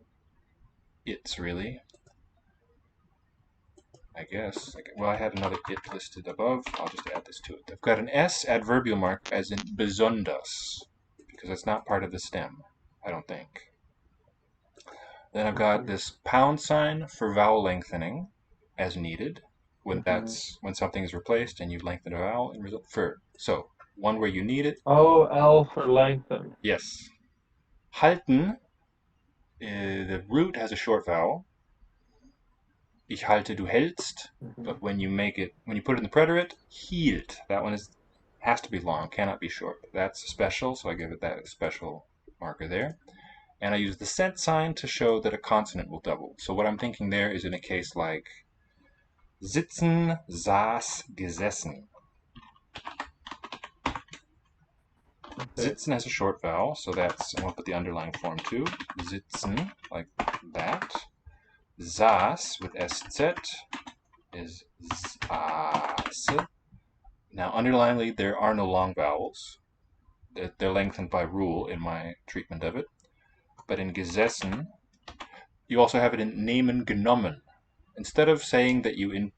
it's really, I guess. Well, I had another it listed above. I'll just add this to it. I've got an S adverbial mark as in besonders, because it's not part of the stem, I don't think. Then I've got this pound sign for vowel lengthening as needed when something is replaced and you lengthen a vowel in result for. So one where you need it. Oh, L for lengthen. Yes. Halten, the root has a short vowel. Ich halte, du hältst. But when you put it in the preterite, hielt. That one has to be long, cannot be short. That's special, so I give it that special marker there. And I use the cent sign to show that a consonant will double. So what I'm thinking there is in a case like sitzen, saß, gesessen. Sitzen has a short vowel, so I'm going to put the underlying form too. Sitzen, like that. Saß with SZ is saß. Now, underliningly, there are no long vowels. They're lengthened by rule in my treatment of it. But in gesessen, you also have it in nehmen, genommen. Instead of saying that you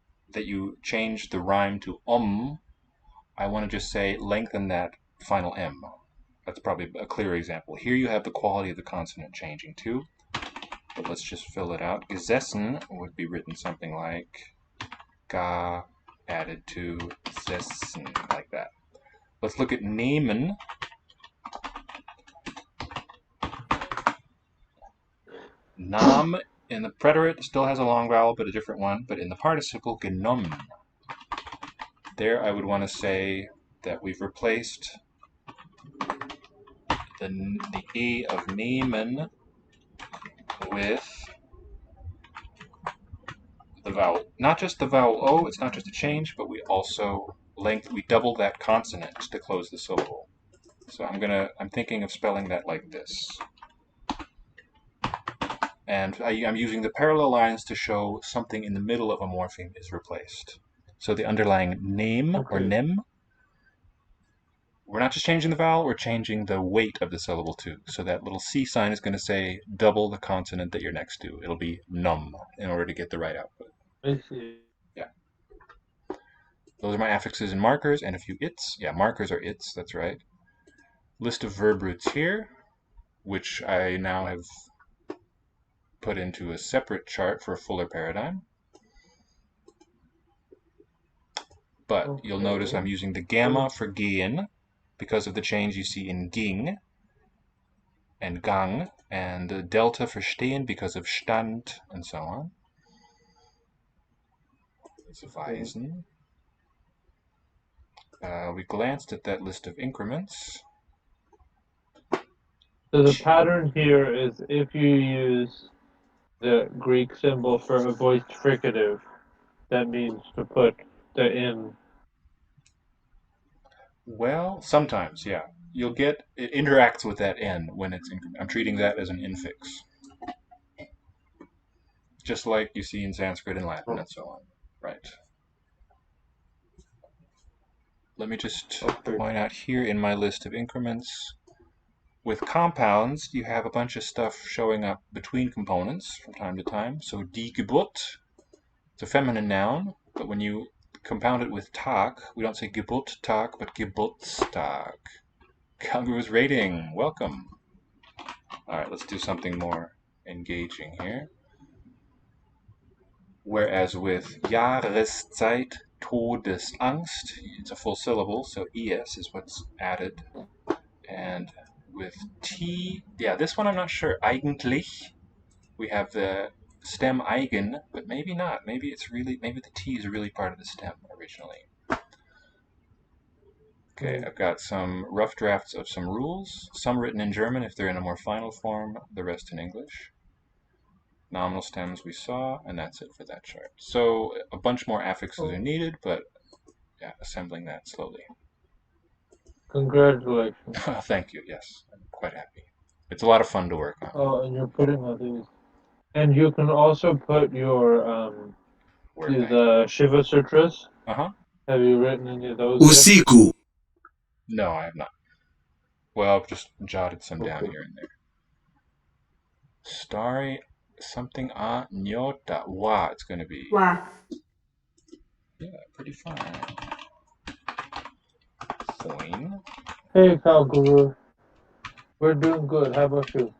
change the rhyme to I want to just say lengthen that final M. That's probably a clear example. Here you have the quality of the consonant changing too. But let's just fill it out. Gesessen would be written something like ga added to sessen, like that. Let's look at nehmen. Nam in the preterite still has a long vowel, but a different one. But in the participle, genommen, there I would want to say that we've replaced the E of nehmen with the vowel. Not just the vowel O, it's not just a change, but we also we double that consonant to close the syllable. So I'm thinking of spelling that like this. And I'm using the parallel lines to show something in the middle of a morpheme is replaced. So the underlying name or nem, we're not just changing the vowel, we're changing the weight of the syllable too. So that little C sign is going to say double the consonant that you're next to. It'll be num in order to get the right output. I see. Yeah. Those are my affixes and markers, and a few its. Yeah, markers are its, that's right. List of verb roots here, which I now have put into a separate chart for a fuller paradigm. But you'll notice I'm using the gamma for gehen because of the change you see in ging and gang, and the delta for stehen because of stand and so on. It's weisen. We glanced at that list of increments. So the pattern here is if you use the Greek symbol for a voiced fricative, that means to put the in. Well, sometimes, yeah. you'll get, it interacts with that n when it's I'm treating that as an infix. Just like you see in Sanskrit and Latin and so on. Right. Let me just point out here in my list of increments, with compounds, you have a bunch of stuff showing up between components from time to time. So die Geburt, it's a feminine noun, but when you compound it with Tag, we don't say Geburtstag, but Geburtstag. Kangaroo's rating, welcome. All right, let's do something more engaging here. Whereas with Jahreszeit, Todesangst, it's a full syllable, so es is what's added. And with T, yeah, this one I'm not sure. Eigentlich, we have the stem eigen, but maybe not. Maybe the T is really part of the stem originally. Okay, I've got some rough drafts of some rules, some written in German if they're in a more final form, the rest in English. Nominal stems we saw, and that's it for that chart. So a bunch more affixes are needed, but yeah, assembling that slowly. Congratulations. Thank you, yes, I'm quite happy. It's a lot of fun to work on. Oh, and you're putting all these. And you can also put your the Shiva Sutras. Uh-huh. Have you written any of those yet? Usiku. No, I have not. Well, I've just jotted some down here and there. Starry something a nyota. Wow, it's going to be. Wow. Yeah, pretty fine. Fine. Hey, Kalguru. We're doing good. How about you?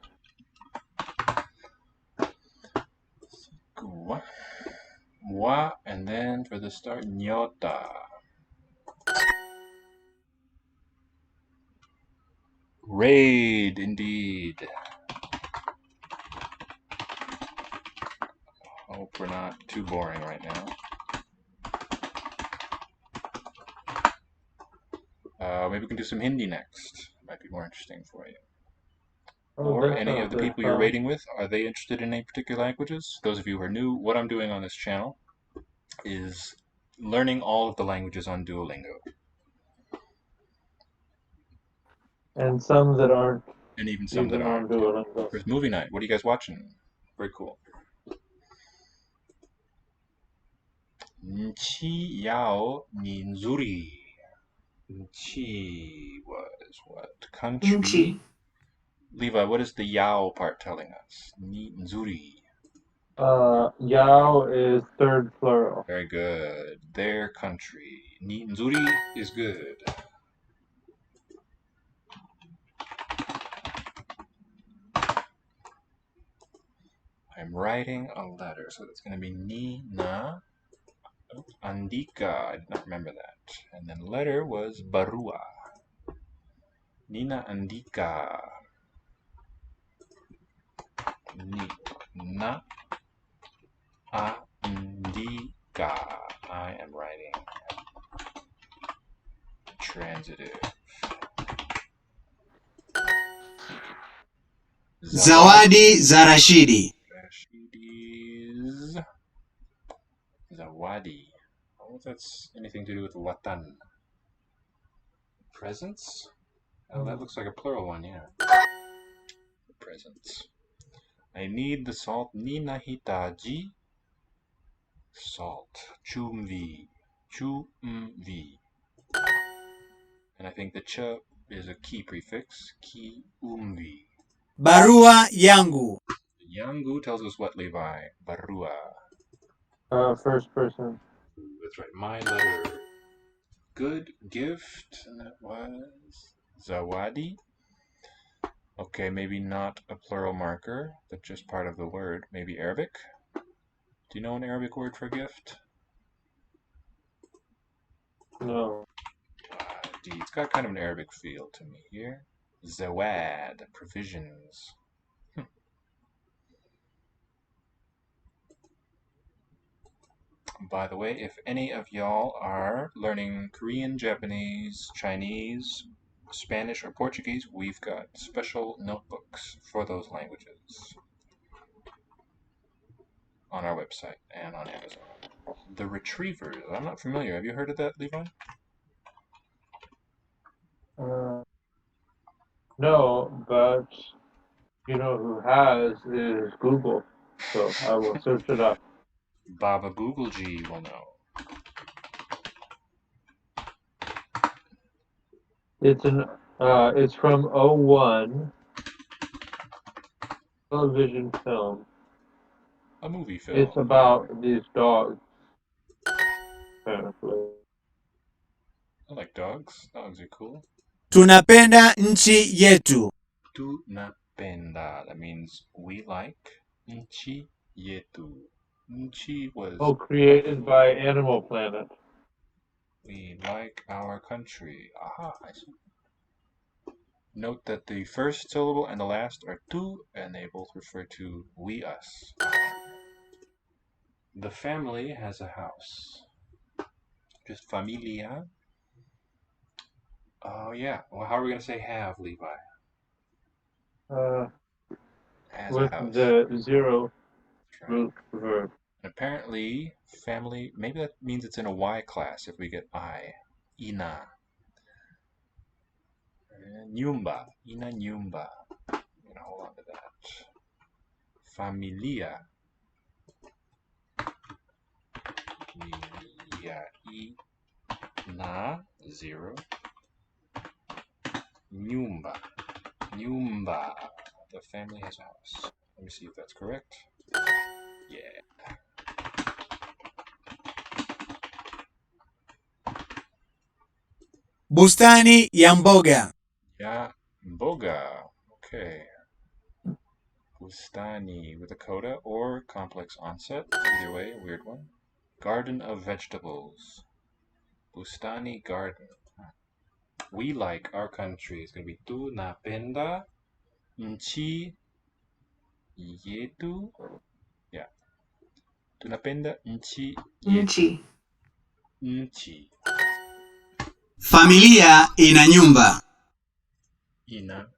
Wa, and then for the start, nyota. Raid, indeed. Hope we're not too boring right now. Maybe we can do some Hindi next. Might be more interesting for you. Or any of the people you're raiding with, are they interested in any particular languages? Those of you who are new, what I'm doing on this channel is learning all of the languages on Duolingo. And some that aren't. And even some that aren't. Duolingo. There's movie night. What are you guys watching? Very cool. Nchi yao ni nzuri. Nchi was what? Country? Inchi. Levi, what is the yao part telling us? Ni nzuri. Yao is third plural. Very good. Their country. Ni nzuri is good. I'm writing a letter, so that's going to be Nina Andika. I did not remember that. And then letter was Barua. Nina Andika. Nina Andika. I am writing transitive. Zawadi za Rashidi. Rashidi's Zawadi. I wonder if that's anything to do with Watan. Presents? Oh, that looks like a plural one, yeah. Presents. I need the salt. Ni nahitaji salt. Chumvi. Chumvi. And I think the ch is a key prefix. Ki umvi. Barua yangu. Yangu tells us what, Levi? Barua. First person. That's right. My letter. Good gift. And that was Zawadi. Okay, maybe not a plural marker, but just part of the word. Maybe Arabic? Do you know an Arabic word for gift? No. It's got kind of an Arabic feel to me here. Zawad, provisions. By the way, if any of y'all are learning Korean, Japanese, Chinese, Spanish, or Portuguese, we've got special notebooks for those languages on our website and on Amazon. The Retrievers. I'm not familiar. Have you heard of that, Levi? No, but you know who has is Google. So I will search it up. Baba Google G will know. It's from '01 television film. A movie film. It's about these dogs, apparently. I like dogs. Dogs are cool. Tunapenda nchi yetu. Tunapenda. That means we like. Nchi yetu. Nchi was Created by Animal Planet. we like our country. Aha, I see. Note that the first syllable and the last are tu, and they both refer to we, us. The family has a house. Just familia. Oh, yeah. Well, how are we going to say have, Levi? Has a With house. the zero Right. root verb. Apparently, family, maybe that means it's in a Y class if we get I. Ina. Nyumba. Ina nyumba. I'm going to hold on to that. Familia. Familia. Ina. Zero. Nyumba. Nyumba. The family has a house. Let me see if that's correct. Yeah. Bustani ya mboga. Ya mboga. Okay. Bustani with a coda or complex onset. Either way, a weird one. Garden of vegetables. Bustani garden. We like our country. It's going to be tu napenda nchi yetu. Yeah. Tu napenda nchi yetu. Nchi. Nchi. Familia ina nyumba. Ina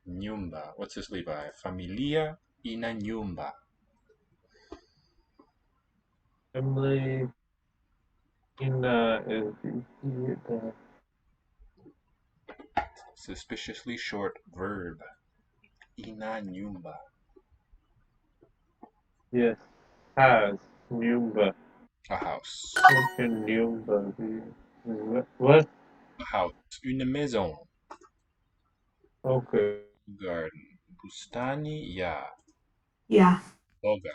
nyumba. What's this, Levi? Familia ina nyumba. Family is Suspiciously short verb. Ina nyumba. yes, has nyumba. A house. What can nyumba be? What? A house. Une maison. Okay. Garden. Bustani ya Ya. mboga.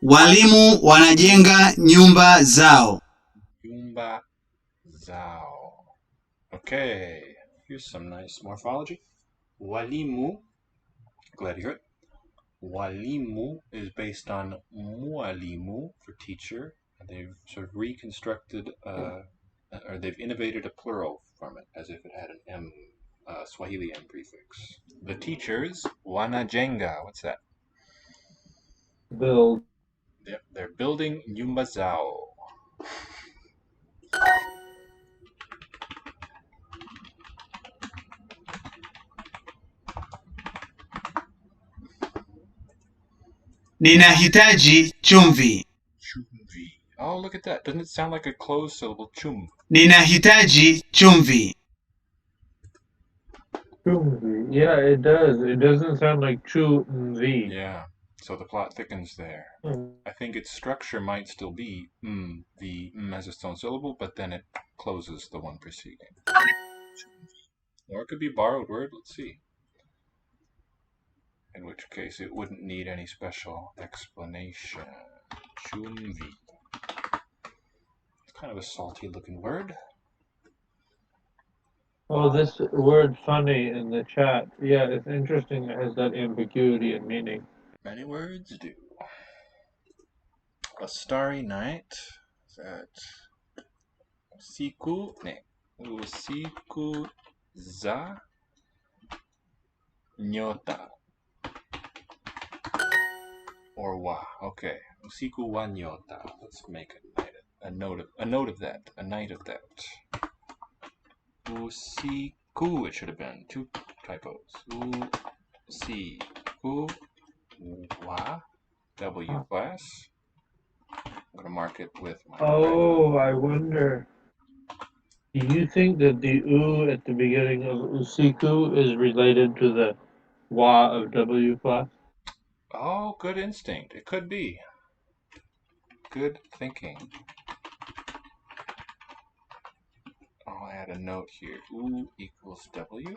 Walimu wanajenga nyumba zao. Nyumba zao. Okay. Here's some nice morphology. Walimu. Glad to hear it. Walimu is based on mwalimu for teacher. And they've sort of reconstructed, or they've innovated a plural from it as if it had an M, Swahili M prefix. The teachers, wanajenga. What's that? Build. Yep, they're building nyumba zao. Ninahitaji chumvi. Chumvi. Oh, look at that. Doesn't it sound like a closed syllable? Chum. Ninahitaji chumvi. Chumvi. Yeah, it does. It doesn't sound like chumvi. Yeah. So the plot thickens there. I think its structure might still be the as its own syllable, but then it closes the one preceding. Or it could be a borrowed word. Let's see. In which case it wouldn't need any special explanation. Chumvi. It's kind of a salty looking word. Oh, this word funny in the chat. Yeah, it's interesting. It has that ambiguity in meaning. Many words do. A starry night. That usiku za nyota. Or wa. Okay. Usiku wa nyota. Let's make a note of that. A night of that. Usiku, it should have been. Two typos. Usiku wa W class. I'm going to mark it with my Oh, I wonder. Do you think that the U at the beginning of Usiku is related to the Wa of W class? Oh, good instinct. It could be. Good thinking. I'll add a note here. U equals W.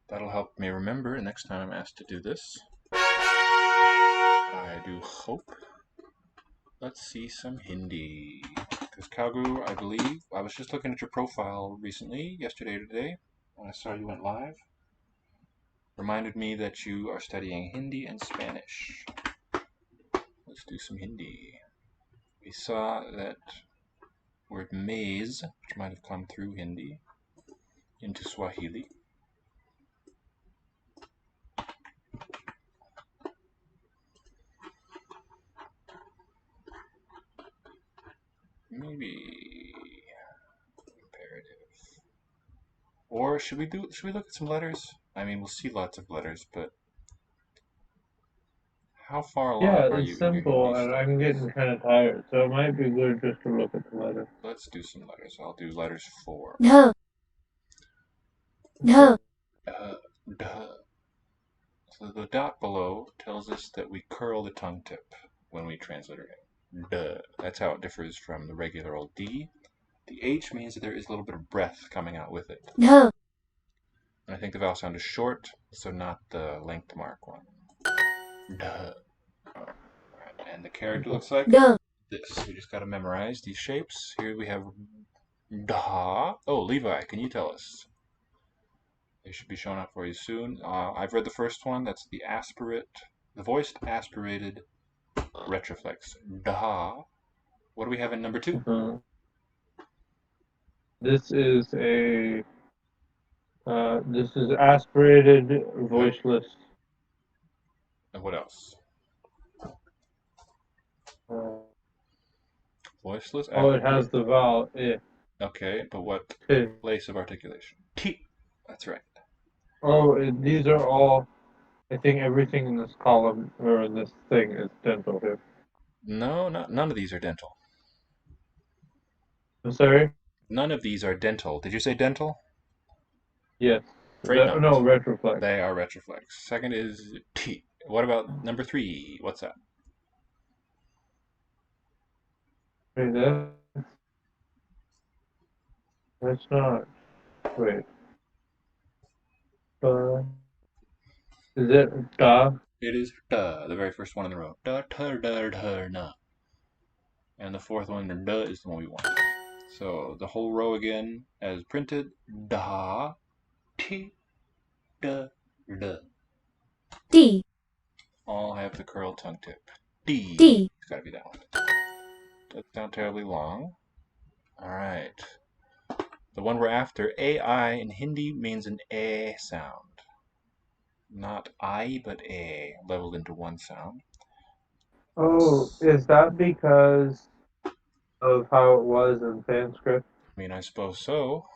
That'll help me remember next time I'm asked to do this. I do hope. Let's see some Hindi. Because Kalgu, I believe, I was just looking at your profile recently, yesterday or today, when I saw you went live. Reminded me that you are studying Hindi and Spanish. Let's do some Hindi. We saw that word maize, which might have come through Hindi, into Swahili. Maybe imperative. Or should we look at some letters? I mean, we'll see lots of letters, but how far along Yeah, are it's you in your Hindi simple, and I'm studies? getting kind of tired, so it might be good just to look at the letters. Let's do some letters. I'll do letters 4. Duh. Duh. Duh. So the dot below tells us that we curl the tongue tip when we transliterate. Duh. That's how it differs from the regular old D. The H means that there is a little bit of breath coming out with it. Duh. And I think the vowel sound is short, so not the length mark one. Duh. Right. And the character looks like Duh. this. We just got to memorize these shapes. Here we have da. Oh, Levi, can you tell us? They should be showing up for you soon. I've read the first one. That's the voiced aspirated retroflex. Da. What do we have in number 2? This is aspirated voiceless. And what else? Voiceless. It has the vowel I. Okay, but what place of articulation? T. That's right. These are all. I think everything in this column or in this thing is dental here. No, none of these are dental. I'm sorry? None of these are dental. Did you say dental? Yes. Afraid not. No, retroflex. They are retroflex. Second is T. What about number 3? What's that? Wait, that's not. Wait. Is it da? It is da, the very first one in the row. Da, da, da, da, na. And the fourth one, da, is the one we want. So the whole row again, as printed, da, T, da, da. D. All have the curled tongue tip. D. D. It's got to be that one. Doesn't sound terribly long. All right. The one we're after, AI in Hindi means an A sound. Not I, but A, leveled into one sound. Oh, is that because of how it was in Sanskrit? I mean, I suppose so.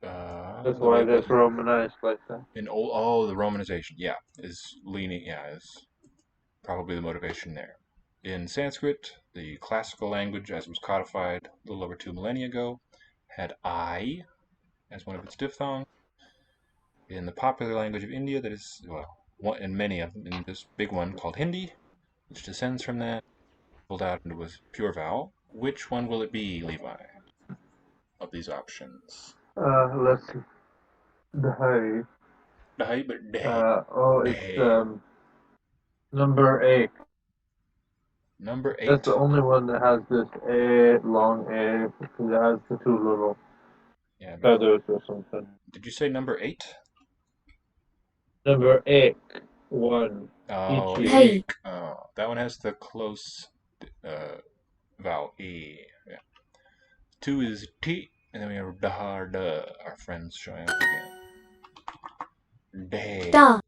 That's why that's Romanized like that. The romanization, yeah, is probably the motivation there. In Sanskrit, the classical language, as it was codified a little over 2 millennia ago, had I as one of its diphthongs. In the popular language of India, that is, in many of them, in this big one called Hindi, which descends from that, pulled out into a pure vowel. Which one will it be, Levi, of these options? Let's see. Dahi. It's number 8. Number 8. That's the only one that has this A, long A, because it has the 2 little feathers or something. Did you say number 8? Number 8. 1. Oh, Hey. That one has the close vowel E. Yeah. 2 is T, and then we have da, da, our friends showing up again. Day. Da.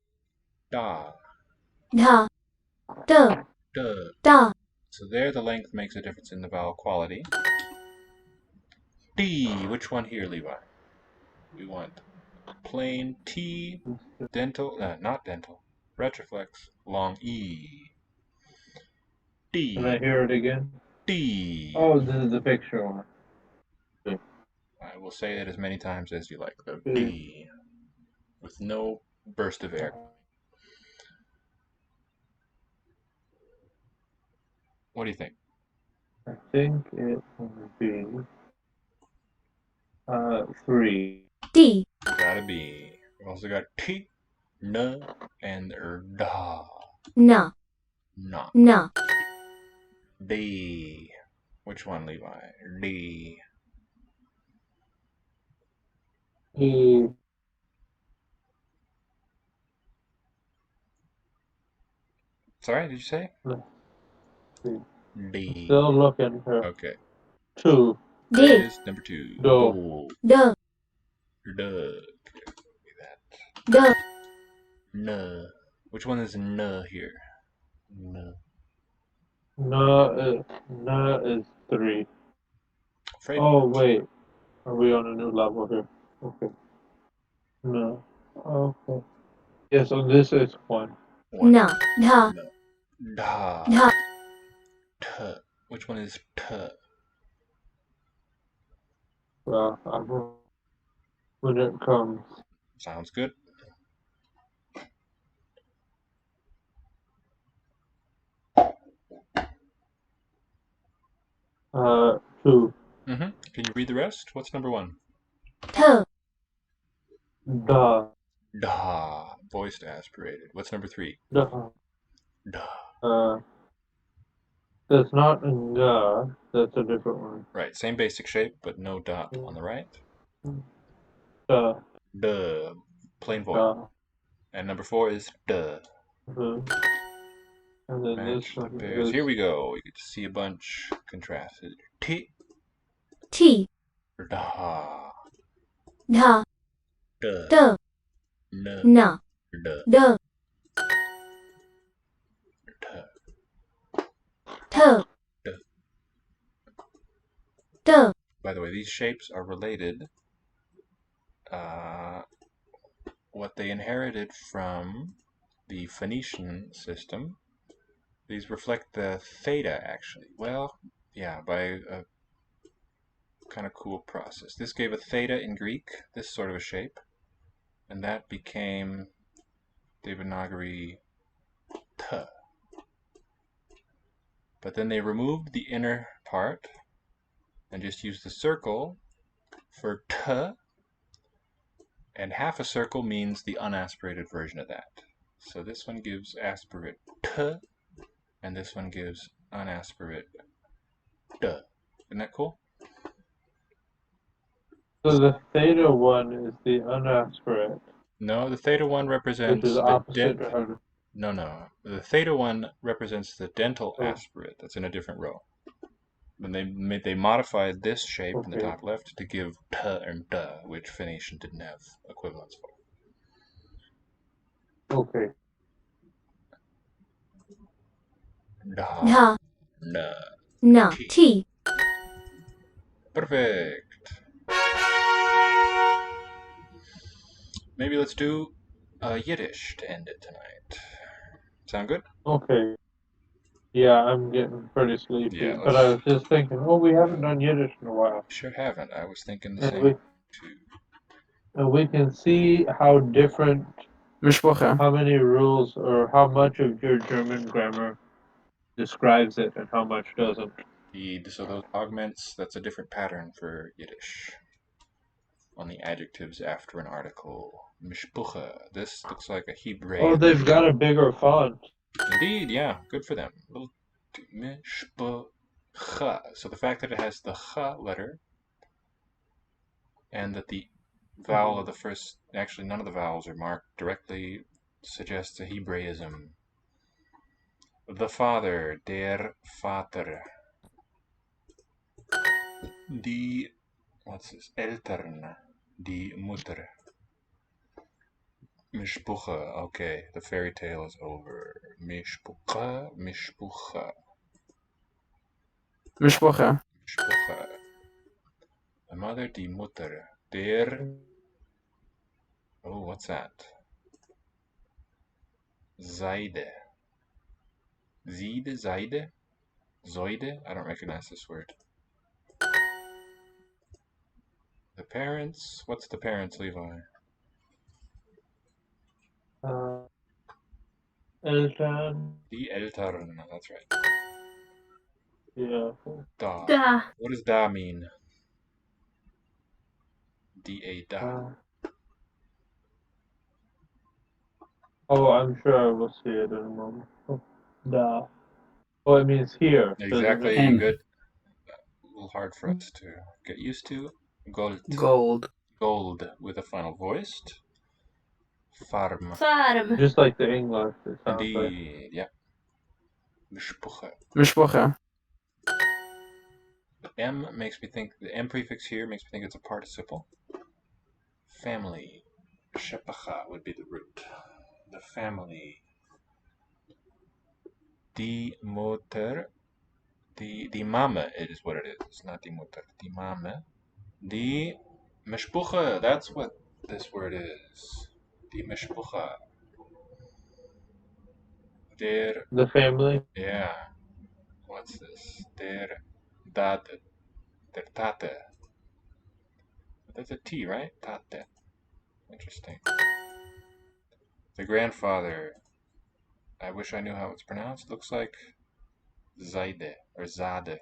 Da. Da. Da. Da. Da. So there the length makes a difference in the vowel quality. D. Which one here, Levi? We want plain T, dental, not dental, retroflex, long E. Can I D. hear it again? D. Oh, this is the picture one. I will say it as many times as you like, though. Okay. D. With no burst of air. What do you think? I think it would be 3. D, Gotta be. We've also got T, N, and Da. N, Na. N, D. Which one, Levi? D. E. Sorry, did you say? Let's see. D. Still looking for Okay. 2. There it D, is, number 2. Do. D, Duh. D, N. Which one is N here? N. No is 3. Afraid Oh, wait. Are we on a new level here? Okay. No. Okay. Yeah, so this is 1. one. N, D, Da. D, T. Which one is T? Well, I will when it comes. Sounds good. Two. Can you read the rest? What's number 1? T, Da. Da. Voiced aspirated. What's number 3? Da. Da. That's not da. That's a different one. Right, same basic shape, but no dot on the right. Da. Duh. Plain voice. Da. And number 4 is duh. And then Match this the one pairs. is Here we go. You get to see a bunch contrasted. T. T, Da. D, Duh. D, N. N, Duh. D, Tuh. T, Duh. D, By the way, these shapes are related. What they inherited from the Phoenician system. These reflect the theta, actually. Well, yeah, by a kind of cool process. This gave a theta in Greek, this sort of a shape, and that became Devanagari T. But then they removed the inner part and just used the circle for T, and half a circle means the unaspirated version of that. So this one gives aspirate T, and this one gives unaspirate D. Isn't that cool? so the theta one is the unaspirate, No, the theta one which represents is the opposite to her. No. The theta one represents the dental Oh. aspirate. That's in a different row. And they modified this shape in the Okay. top left to give T and D, which Phoenician didn't have equivalents for. Okay. Da. D, N. N, T, Perfect. Maybe let's do Yiddish to end it tonight. Sound good? Okay. Yeah, I'm getting pretty sleepy. Yeah, But I was just thinking, oh, we haven't done Yiddish in a while. Sure haven't. I was thinking the And same we too. and we can see how different, how many rules or how much of your German grammar describes it and how much doesn't. So those augments, that's a different pattern for Yiddish. On the adjectives after an article. Mishpucha. This looks like a Hebrew. Oh, they've got a bigger font. Indeed, yeah, good for them. Mishpucha. So the fact that it has the ch letter and that the vowel of the first, actually none of the vowels are marked directly, suggests a Hebraism. The father, der Vater. Die, what's this? Eltern, die Mutter. Mishpucha. Okay, the fairy tale is over. Mishpucha, mishpucha, Mishpacha. mishpucha. My mother, die Mutter. Der. Oh, what's that? Seide. Seide, Seide? Zoide? I don't recognize this word. The parents. What's the parents, Levi? Eltern. Die Eltern. That's right. Yeah. Da. Da. What does da mean? D-A da. Oh, I'm sure I will see it in a moment. Da. Oh, it means here, doesn't it? Exactly. Good. A little hard for us to get used to. Gold. Gold. Gold with a final voiced. Farm. Farm. Just like the English, it sounds like. Indeed. Yeah. Mishpucha. Mishpocha. The M makes me think, the M prefix here makes me think it's a participle. Family. Shepacha would be the root. The family. Die Mutter. Die Mama, it is what it is. Not die Mutter. Die Mama. Die Mishpucha. That's what this word is. Die Mishpucha. The family? Yeah. What's this? Der Tate. Der Tate. That's a T, right? Tate. Interesting. The grandfather. I wish I knew how it's pronounced. Looks like Zaide or Zade.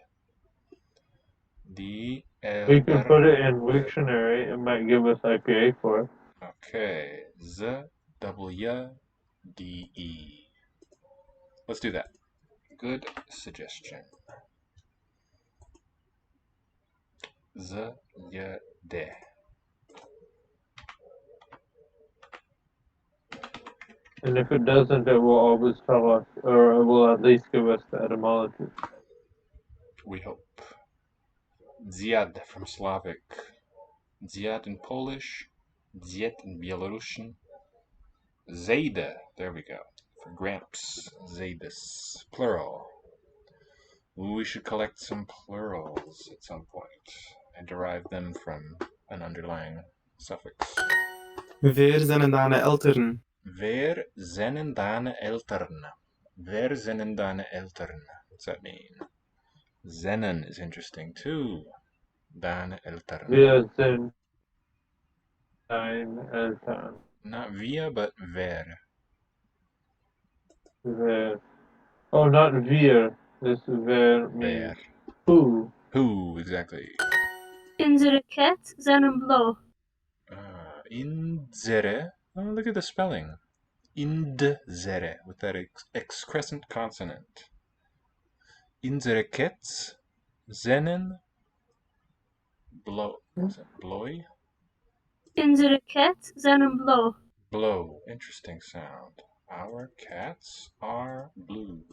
We could put it in Wiktionary. It might give us IPA for it. Okay. Z-W-D-E. Let's do that. Good suggestion. Z-Y-D. And if it doesn't, it will always tell us, or it will at least give us the etymology. We hope. Dziad from Slavic. Dziad in Polish. Dziet in Belarusian. Zayda. There we go. For Gramps. Zaydus. Plural. We should collect some plurals at some point and derive them from an underlying suffix. Wer zijn deine Eltern? Wer zijn deine Eltern? Wer zijn deine Eltern? What's that mean? Zennen is interesting too. Deine Eltern. Wir sind deine Eltern. Not wir, but wer. Wer. Oh, not wir. This wer means Wer. who. Who, exactly. Unsere cat zijn blauw. Inzere. Oh, look at the spelling. Indzere, with that excrescent consonant. Unsere Cats zennen blow. Is it bloy? Unsere cat zijn blauw. Blow. Interesting sound. Our cats are blue.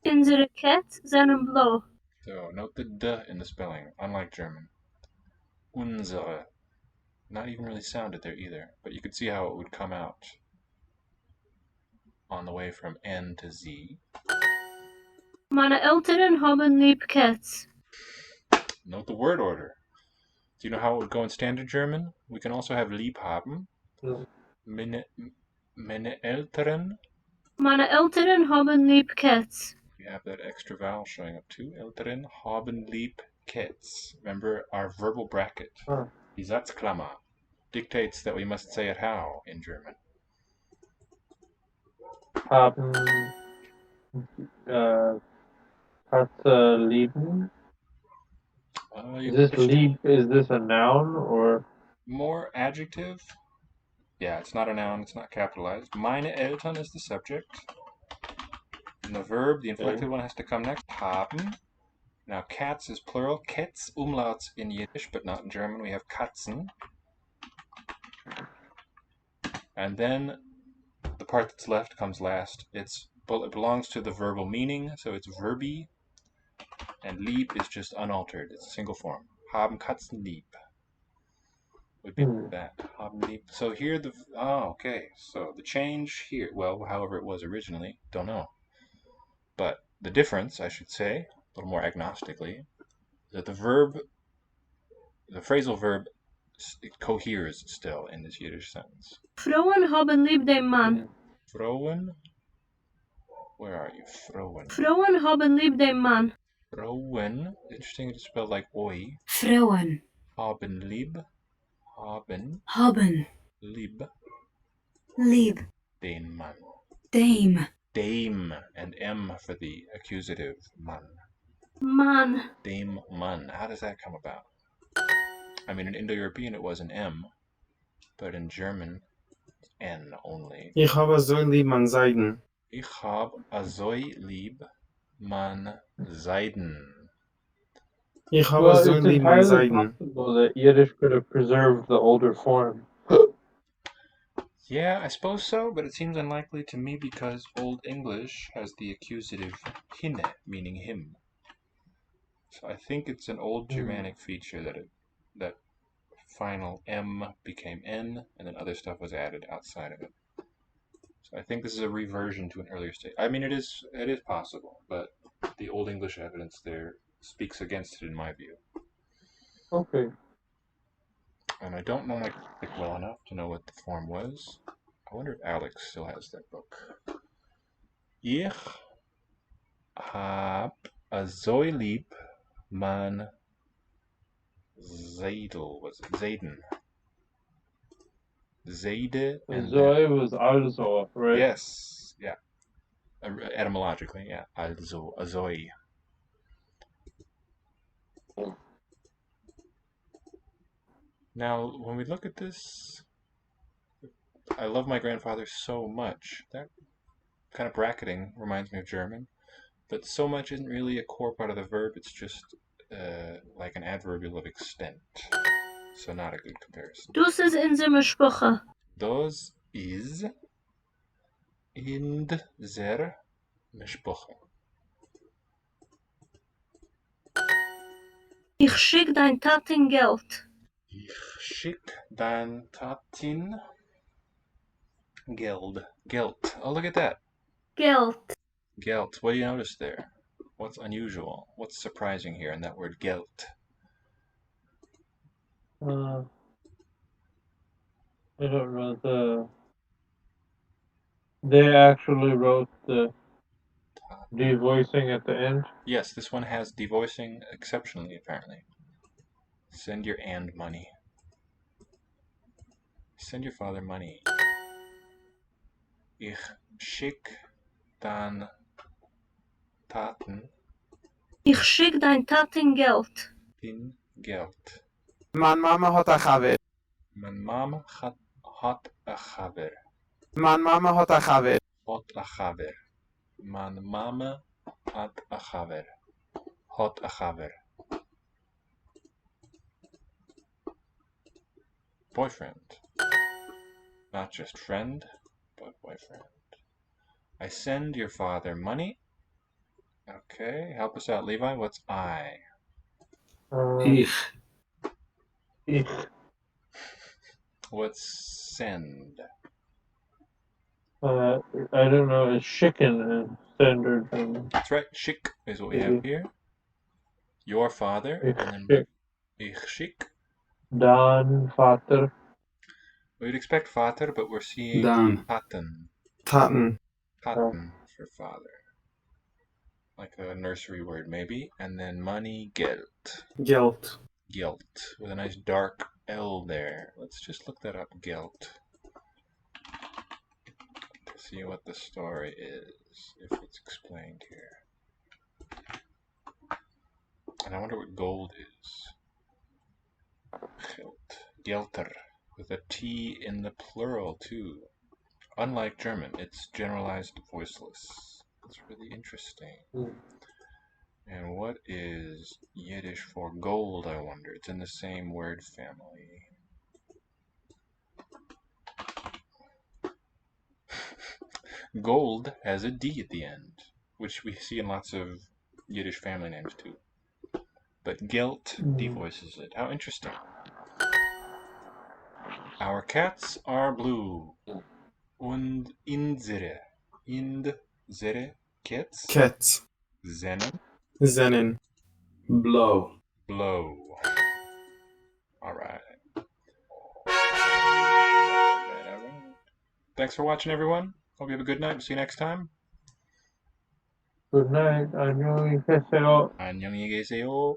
Unsere cat zijn blauw. So note the d in the spelling, unlike German. Unsere. Not even really sounded there either, but you could see how it would come out on the way from N to Z. Meine Eltern haben lieb cats. Note the word order. Do you know how it would go in standard German? We can also have lieb haben. No. Meine Eltern. Meine Eltern haben lieb cats. We have that extra vowel showing up too. Eltern haben lieb cats. Remember our verbal bracket. Die Satzklammer dictates that we must say it how in German. Haben Katze lieben? Is this a noun or more adjective? Yeah, it's not a noun, it's not capitalized. Meine Eltern is the subject. And the verb, the inflected one, has to come next. Haben. Now cats is plural. Cats, umlauts in Yiddish, but not in German. We have Katzen. And then the part that's left comes last. It belongs to the verbal meaning, so it's verby. And lieb is just unaltered. It's a single form. Haben Katzen lieb would be that. Haben lieb. So here okay. So the change here, well, however it was originally, don't know. But the difference, I should say, a little more agnostically, that the phrasal verb, it coheres still in this Yiddish sentence. Vrouwen hebben lieb den man. Vrouwen Where are you? Frowen. Frauen haben lieb den Mann. Frowen. Interesting to spell like oi. Frauen. Haben lieb. Haben Haben. lieb. Lieb. Den Mann. Dame. Dame. And M for the accusative. Mann. Mann. Dame Mann. How does that come about? I mean, in Indo-European it was an M, but in German, N only. Ich habe so lieb man Seiden. Ich hab azoi lieb man Seiden. Ich habe Well, so it's lieb man entirely Seiden. possible that Yiddish could have preserved the older form. Yeah, I suppose so, but it seems unlikely to me because Old English has the accusative hinne, meaning him. So I think it's an old Germanic feature that final M became N, and then other stuff was added outside of it. So I think this is a reversion to an earlier state. I mean, it is possible, but the Old English evidence there speaks against it in my view. Okay. And I don't know my Greek well enough to know what the form was. I wonder if Alex still has that book. Ich hab azoi lieb man Zeidel, was it? Zayden. Zayde and Zoe was also, right? yes, yeah. Etymologically, yeah. Azoi. Now, when we look at this, I love my grandfather so much. That kind of bracketing reminds me of German, but so much isn't really a core part of the verb. It's just like an adverbial of extent. So not a good comparison. Dus is in der Sprache. Das is in der Mishpoche. Ich schick dein Tatin Geld. Ich schick dein Tatin Geld. Geld. Oh, look at that. Geld. Geld. What do you notice there? What's unusual? What's surprising here in that word Geld? I don't know. They actually wrote the devoicing at the end. Yes, this one has devoicing exceptionally, apparently. Send your and money. Send your father money. Ich schick dein Taten Ich schick dein Tatin Geld. in Geld. Man Mama hat a Chaver. Mijn mama had a chaver. Man Mama hat a Chaver. Had a chaver. Mijn mama had a chaver. Had a chaver. Boyfriend. Not just friend, but boyfriend. I send your father money. Okay, help us out, Levi. What's I? Ich. What's send? I don't know. It's chicken in standard German. That's right. Schick is what we have here. Your father. Ich And then schick. ich schick. Dan Vater. We'd expect Vater, but we're seeing Dan. Taten. Taten. Taten for father. Like a nursery word, maybe. And then money, Geld. Geld. Geld. With a nice dark L there. Let's just look that up, Geld. To see what the story is, if it's explained here. And I wonder what gold is. Geld. Gelter. With a T in the plural, too. Unlike German, it's generalized voiceless. It's really interesting. And what is Yiddish for gold, I wonder? It's in the same word family. Gold has a D at the end, which we see in lots of Yiddish family names, too. But Gelt devoices it. How interesting. Our cats are blue. Und unsere Cats Cats. seinen Sennen. Blow. blow. Alright. Thanks for watching, everyone. Hope you have a good night. See you next time. Good night. 안녕히 계세요. 안녕히 계세요.